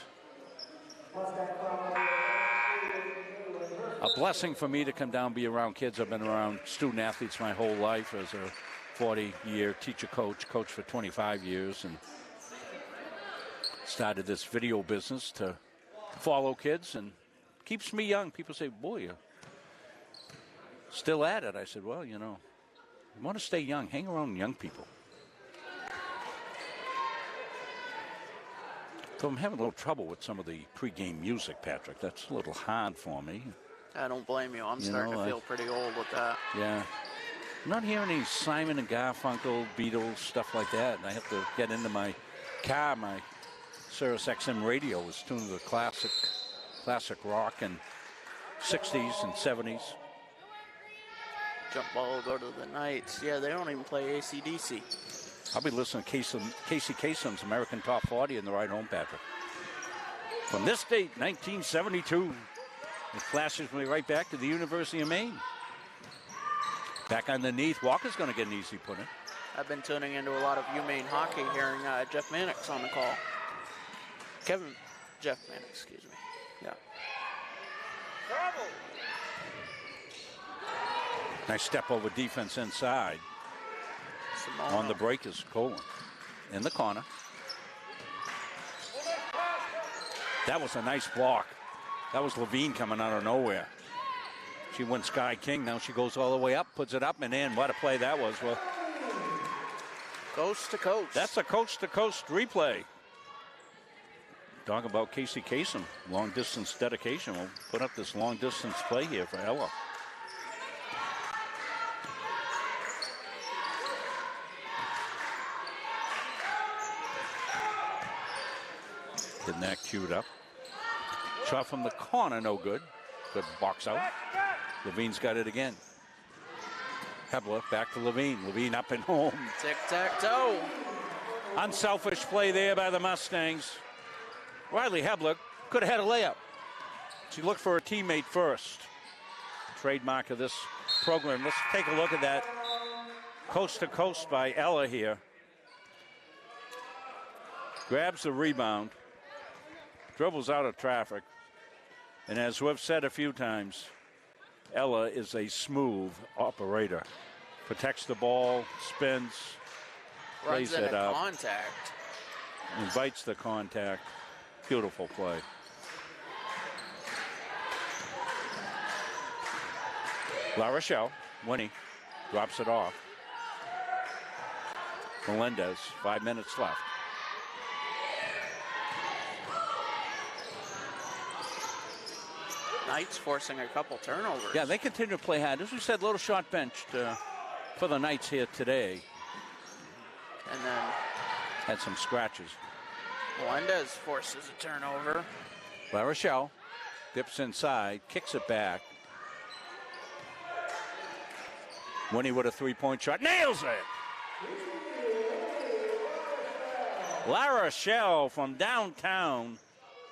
a blessing for me to come down and be around kids. I've been around student athletes my whole life as a 40-year teacher coach for 25 years, and started this video business to follow kids, and keeps me young. People say, boy, you're still at it. I said, well, you want to stay young, hang around young people. So I'm having a little trouble with some of the pregame music, Patrick. That's a little hard for me. I don't blame you. I'm starting to feel pretty old with that. Yeah. I'm not hearing any Simon and Garfunkel, Beatles, stuff like that. And I have to get into my car. My Sirius XM radio was tuned to the classic rock and 60s and 70s. Jump ball will go to the Knights. Yeah, they don't even play AC/DC. I'll be listening to Casey Kasem's American Top 40 in the ride home, Patrick. From this date, 1972, it flashes me right back to the University of Maine. Back underneath, Walker's going to get an easy put in. I've been tuning into a lot of UMaine hockey, hearing Jeff Mannix on the call. Jeff Mannix, excuse me. Yeah. Nice step over defense inside. On the break is Colin. In the corner. That was a nice block. That was Levine coming out of nowhere. She went Sky King. Now she goes all the way up, puts it up and in. What a play that was. Well, coast to coast. That's a coast-to-coast replay. Talk about Casey Kasem, long-distance dedication. We'll put up this long-distance play here for Ella. Getting that queued up. Shot from the corner, no good. Good box out. Levine's got it again. Hebler back to Levine. Levine up and home. Tic-tac-toe. Unselfish play there by the Mustangs. Riley Hebler could have had a layup. She looked for her teammate first. Trademark of this program. Let's take a look at that coast to coast by Ella here. Grabs the rebound. Dribbles out of traffic. And as we've said a few times, Ella is a smooth operator. Protects the ball, spins, Runs plays it into up. contact. Invites the contact. Beautiful play. La Rochelle, Winnie, drops it off. Melendez, 5 minutes left. Knights forcing a couple turnovers. Yeah, they continue to play hard. As we said, little short benched for the Knights here today. And then had some scratches. Melendez forces a turnover. La Rochelle dips inside, kicks it back. Winnie with a three-point shot, nails it! La Rochelle from downtown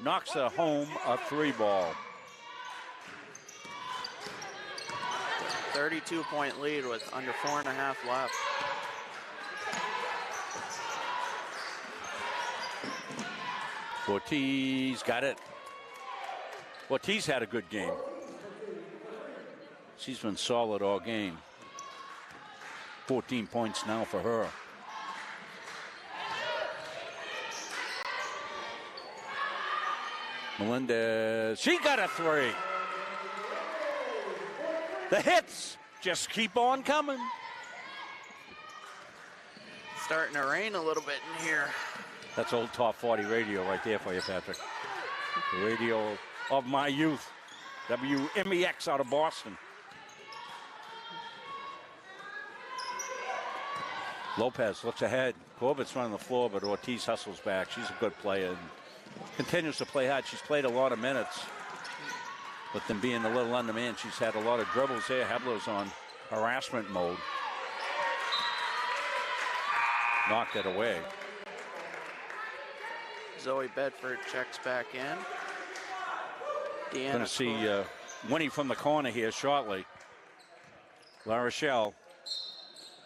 knocks a home a three ball. 32-point lead with under 4.5 left. Ortiz got it. Ortiz had a good game. She's been solid all game. 14 points now for her. Melendez, she got a three. The hits just keep on coming. Starting to rain a little bit in here. That's old Top 40 radio right there for you, Patrick. The radio of my youth. WMEX out of Boston. Lopez looks ahead. Corbett's running the floor, but Ortiz hustles back. She's a good player and continues to play hard. She's played a lot of minutes. With them being a little undermanned, she's had a lot of dribbles there. Hebler's on harassment mode. Knocked it away. Zoe Bedford checks back in. Going to see Winnie from the corner here shortly. La Rochelle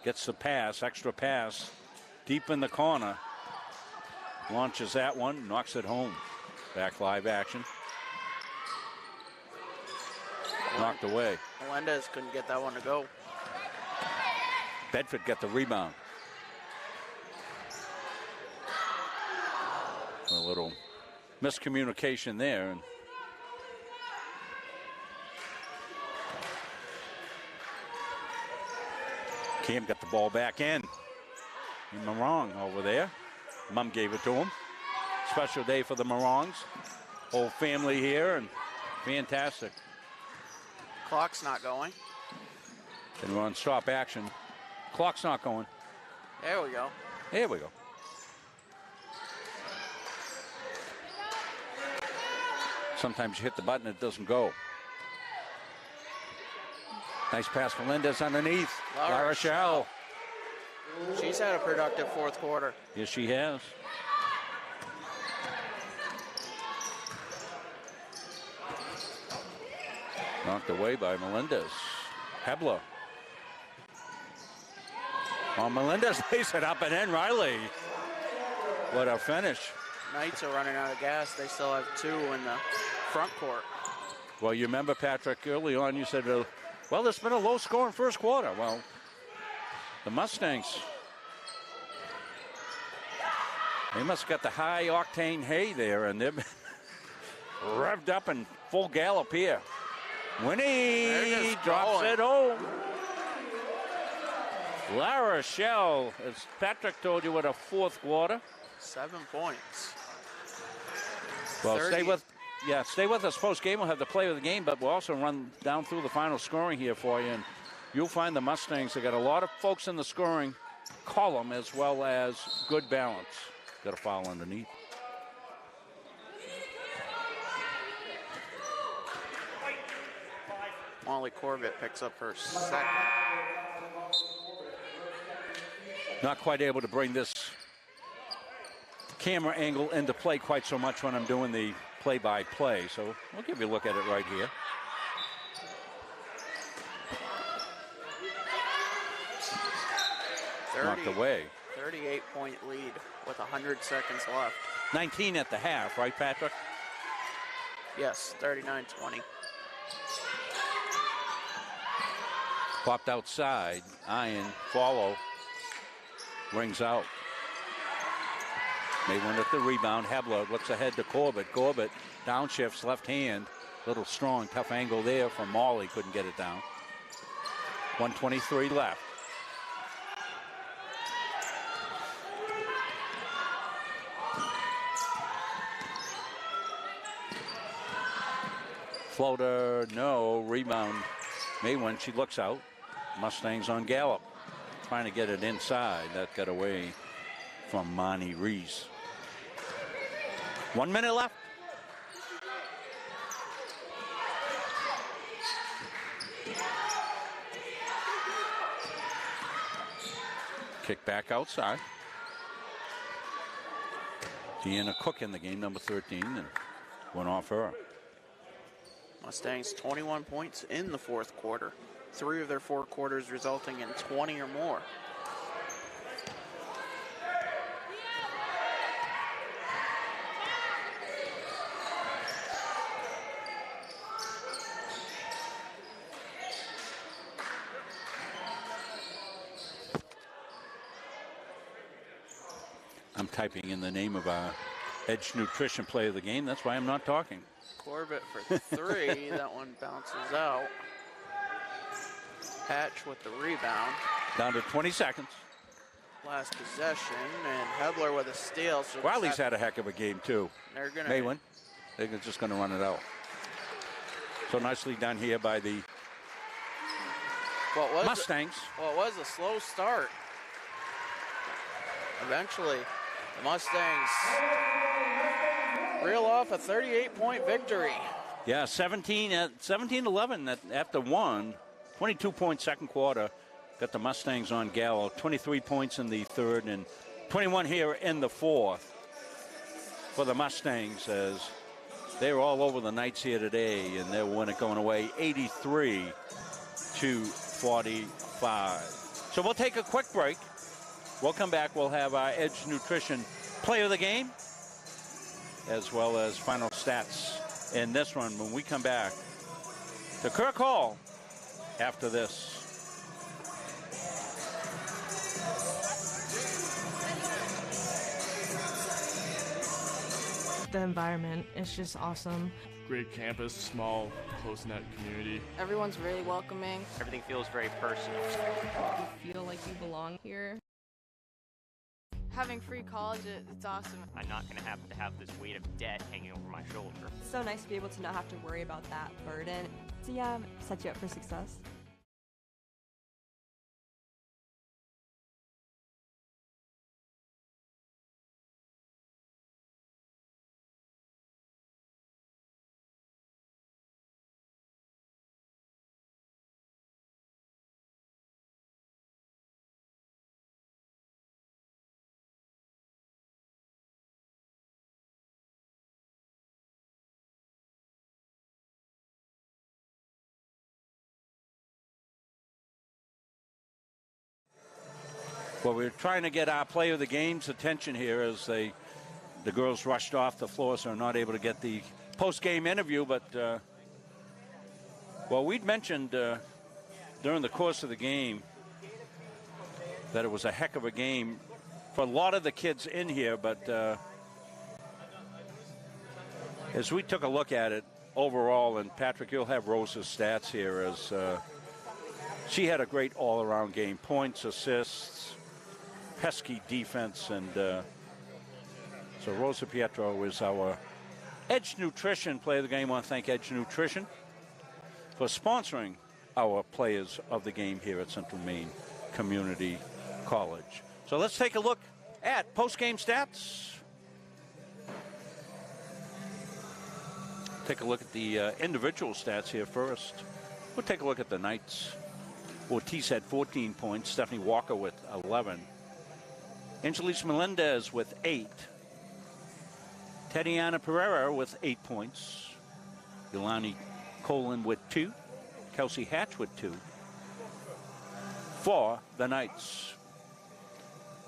gets the pass, extra pass, deep in the corner. Launches that one, knocks it home. Back live action. Knocked away. Melendez couldn't get that one to go. Bedford got the rebound. A little miscommunication there. And Cam got the ball back in. Morong over there. Mom gave it to him. Special day for the Morongs. Whole family here and fantastic. Clock's not going. And we're on stop action. Clock's not going. There we go. There we go. Sometimes you hit the button, it doesn't go. Nice pass for Melendez underneath. La Rochelle. She's had a productive fourth quarter. Yes, she has. Knocked away by Melendez. Hebler. Oh, Melendez lays it up and in. Riley. What a finish. Knights are running out of gas. They still have two in the front court. Well, you remember, Patrick, early on you said, well, there's been a low score in first quarter. Well, the Mustangs, they must have got the high octane hay there, and they're revved up in full gallop here. Winnie drops it home. La Rochelle, as Patrick told you, with a fourth quarter. 7 points. Well, stay with us post game. We'll have the play of the game, but we'll also run down through the final scoring here for you. And you'll find the Mustangs, they got a lot of folks in the scoring column as well as good balance. Got a foul underneath. Molly Corbett picks up her second. Not quite able to bring this camera angle into play quite so much when I'm doing the play-by-play, so we'll give you a look at it right here. Knocked away. 38-point lead with 100 seconds left. 19 at the half, right, Patrick? Yes, 39-20. Popped outside. Iron follow. Rings out. Maywen at the rebound. Hebler looks ahead to Corbett. Corbett downshifts left hand. Little strong, tough angle there from Molly. Couldn't get it down. 1:23 left. Floater, no. Rebound. Maywen, she looks out. Mustangs on gallop. Trying to get it inside. That got away from Monty Reese. 1 minute left. Kick back outside. Deanna Cook in the game, number 13, and went off her. Mustangs 21 points in the fourth quarter. 3 of their 4 quarters resulting in 20 or more. I'm typing in the name of our Edge Nutrition play of the game. That's why I'm not talking. Corbett for 3. That one bounces out. Hatch with the rebound. Down to 20 seconds. Last possession, and Hebler with a steal. So Wiley's had a heck of a game, too. They're gonna Maywen. They're just going to run it out. So nicely done here by the Mustangs. Well, it was a slow start. Eventually, the Mustangs reel off a 38-point victory. Yeah, 17-11 after one. 22-point second quarter. Got the Mustangs on Gallo. 23 points in the third and 21 here in the fourth for the Mustangs, as they're all over the Knights here today, and they're going away 83-45. So we'll take a quick break. We'll come back. We'll have our Edge Nutrition play of the game, as well as final stats in this one when we come back to Kirk Hall after this. The environment is just awesome. Great campus, small, close-knit community. Everyone's really welcoming. Everything feels very personal. You feel like you belong here. Having free college, it's awesome. I'm not going to have this weight of debt hanging over my shoulder. It's so nice to be able to not have to worry about that burden. CM sets you up for success. Well, we're trying to get our play of the game's attention here as the girls rushed off the floor, so not able to get the post-game interview, but Well, we'd mentioned during the course of the game that it was a heck of a game for a lot of the kids in here, but as we took a look at it overall, and Patrick, you'll have Rosa's stats here, as she had a great all-around game. Points, assists, pesky defense, and so Rosa Pietro is our Edge Nutrition player of the game. I want to thank Edge Nutrition for sponsoring our players of the game here at Central Maine Community College. So let's take a look at post-game stats. Take a look at the individual stats here first. We'll take a look at the Knights. Ortiz had 14 points. Stephanie Walker with 11. Angelise Melendez with 8. Tatiana Pereira with 8 points. Yolani Colin with 2. Kelsey Hatch with 2. For the Knights.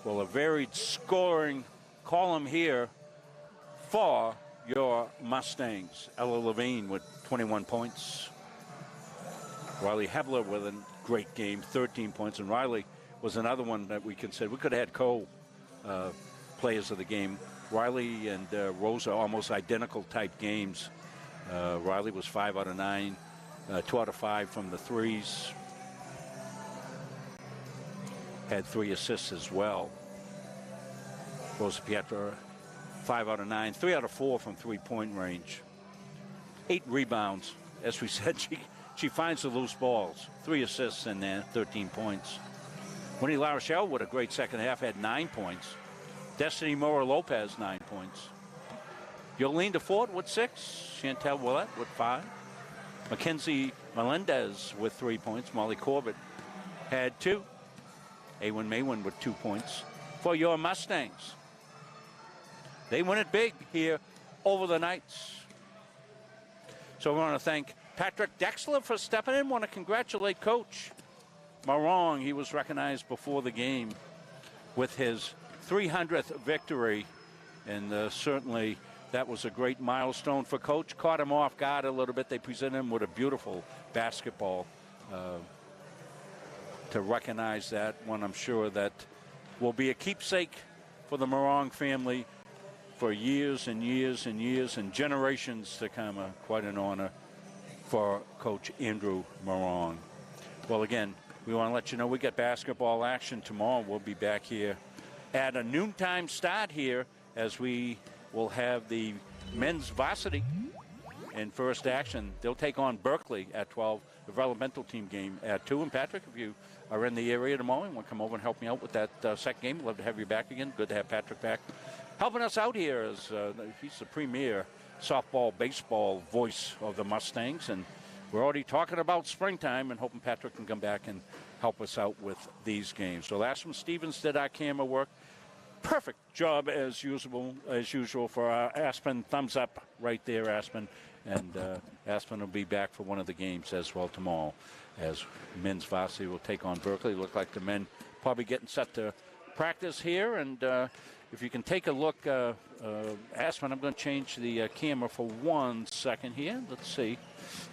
Well, a varied scoring column here for your Mustangs. Ella Levine with 21 points. Riley Hebler with a great game, 13 points. And Riley was another one that we considered. We could have had players of the game. Riley and Rosa, almost identical type games. Riley was 5 out of 9, 2 out of 5 from the threes. Had 3 assists as well. Rosa Pietro, 5 out of 9, 3 out of 4 from three-point range. 8 rebounds. As we said, she finds the loose balls. 3 assists in there, 13 points. Winnie LaRochelle with a great second half had 9 points. Destiny Mora-Lopez, 9 points. Yolene DeFort with 6. Chantel Willett with 5. Mackenzie Melendez with 3 points. Molly Corbett had 2. Awen Maywin with 2 points. For your Mustangs, they win it big here over the Knights. So we want to thank Patrick Dexler for stepping in. Want to congratulate Coach Morong. He was recognized before the game with his 300th victory, and certainly that was a great milestone for Coach. Caught him off guard a little bit. They presented him with a beautiful basketball to recognize that one. I'm sure that will be a keepsake for the Morong family for years and years and years and generations to come. Quite an honor for Coach Andrew Morong. Well, again, we want to let you know we got basketball action tomorrow. We'll be back here at a noontime start here, as we will have the men's varsity in first action. They'll take on Berkeley at 12, the developmental team game at 2. And Patrick, if you are in the area tomorrow and want to come over and help me out with that second game, we'd love to have you back again. Good to have Patrick back helping us out here, as he's the premier softball, baseball voice of the Mustangs. And we're already talking about springtime and hoping Patrick can come back and help us out with these games. So Aspen Stevens did our camera work. Perfect job as usual for our Aspen. Thumbs up right there, Aspen. And Aspen will be back for one of the games as well tomorrow, as men's varsity will take on Berkeley. Look like the men probably getting set to practice here. And if you can take a look, Aspen, I'm going to change the camera for 1 second here. Let's see.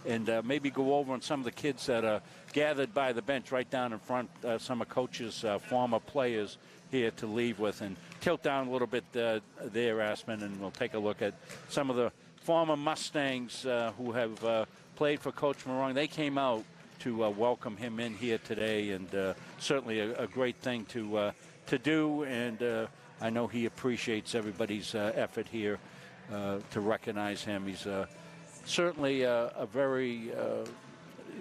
And maybe go over on some of the kids that are gathered by the bench right down in front, some of Coach's former players here to leave with, and tilt down a little bit there, Aspen, and we'll take a look at some of the former Mustangs who have played for Coach Morong. They came out to welcome him in here today, and certainly a great thing to do, and I know he appreciates everybody's effort here to recognize him. He's certainly a very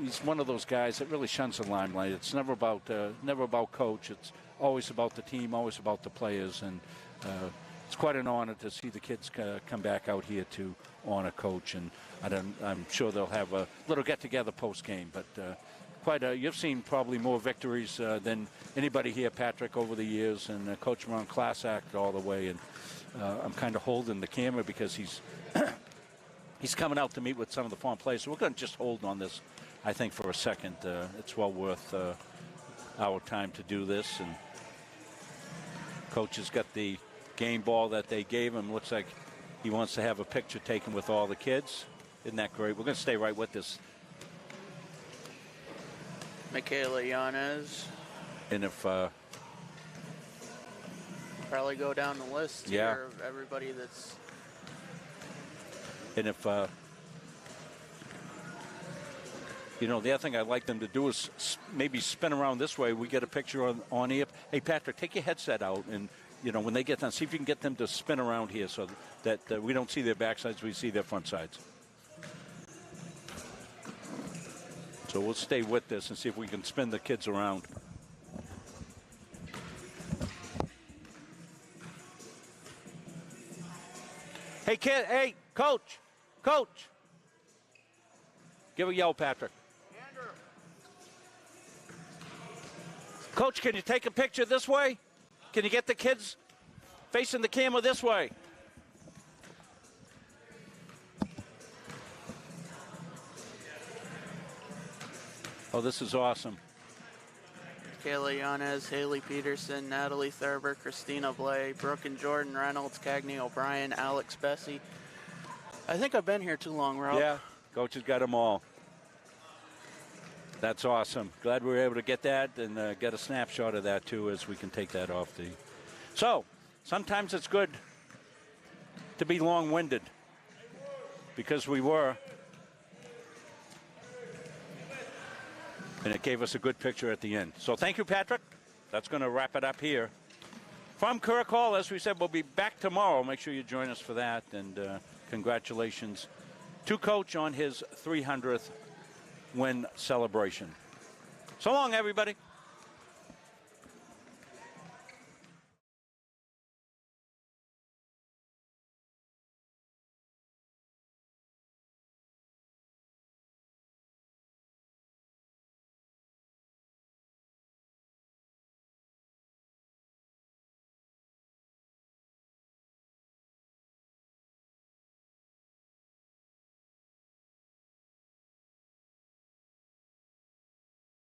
he's one of those guys that really shuns the limelight. It's never about Coach. It's always about the team, always about the players, and it's quite an honor to see the kids come back out here to honor Coach. And I'm sure they'll have a little get-together post-game. But you've seen probably more victories than anybody here, Patrick, over the years, and Coach Morong class act all the way. And I'm kind of holding the camera because he's he's coming out to meet with some of the former players. So we're going to just hold on this, I think, for a second. It's well worth our time to do this. And Coach has got the game ball that they gave him. Looks like he wants to have a picture taken with all the kids. Isn't that great? We're going to stay right with this. Michaela Yanez. And if probably go down the list Yeah. here of everybody that's. And if, you know, the other thing I'd like them to do is maybe spin around this way. We get a picture on here. Hey, Patrick, take your headset out, and, you know, when they get done, see if you can get them to spin around here so that we don't see their backsides, we see their front sides. So we'll stay with this and see if we can spin the kids around. Hey, kid, hey, coach. Give a yell, Patrick. Coach, can you take a picture this way? Can you get the kids facing the camera this way? Oh, this is awesome. Kayla Yanez, Haley Peterson, Natalie Thurber, Christina Blay, Brooke and Jordan Reynolds, Cagney O'Brien, Alex Bessie. I think I've been here too long, Rob. Yeah, coach has got them all. That's awesome. Glad we were able to get that and get a snapshot of that, too, as we can take that off the... So, sometimes it's good to be long-winded, because we were. And it gave us a good picture at the end. So thank you, Patrick. That's going to wrap it up here. From Kirk Hall, as we said, we'll be back tomorrow. Make sure you join us for that. And congratulations to Coach on his 300th win celebration. So long, everybody.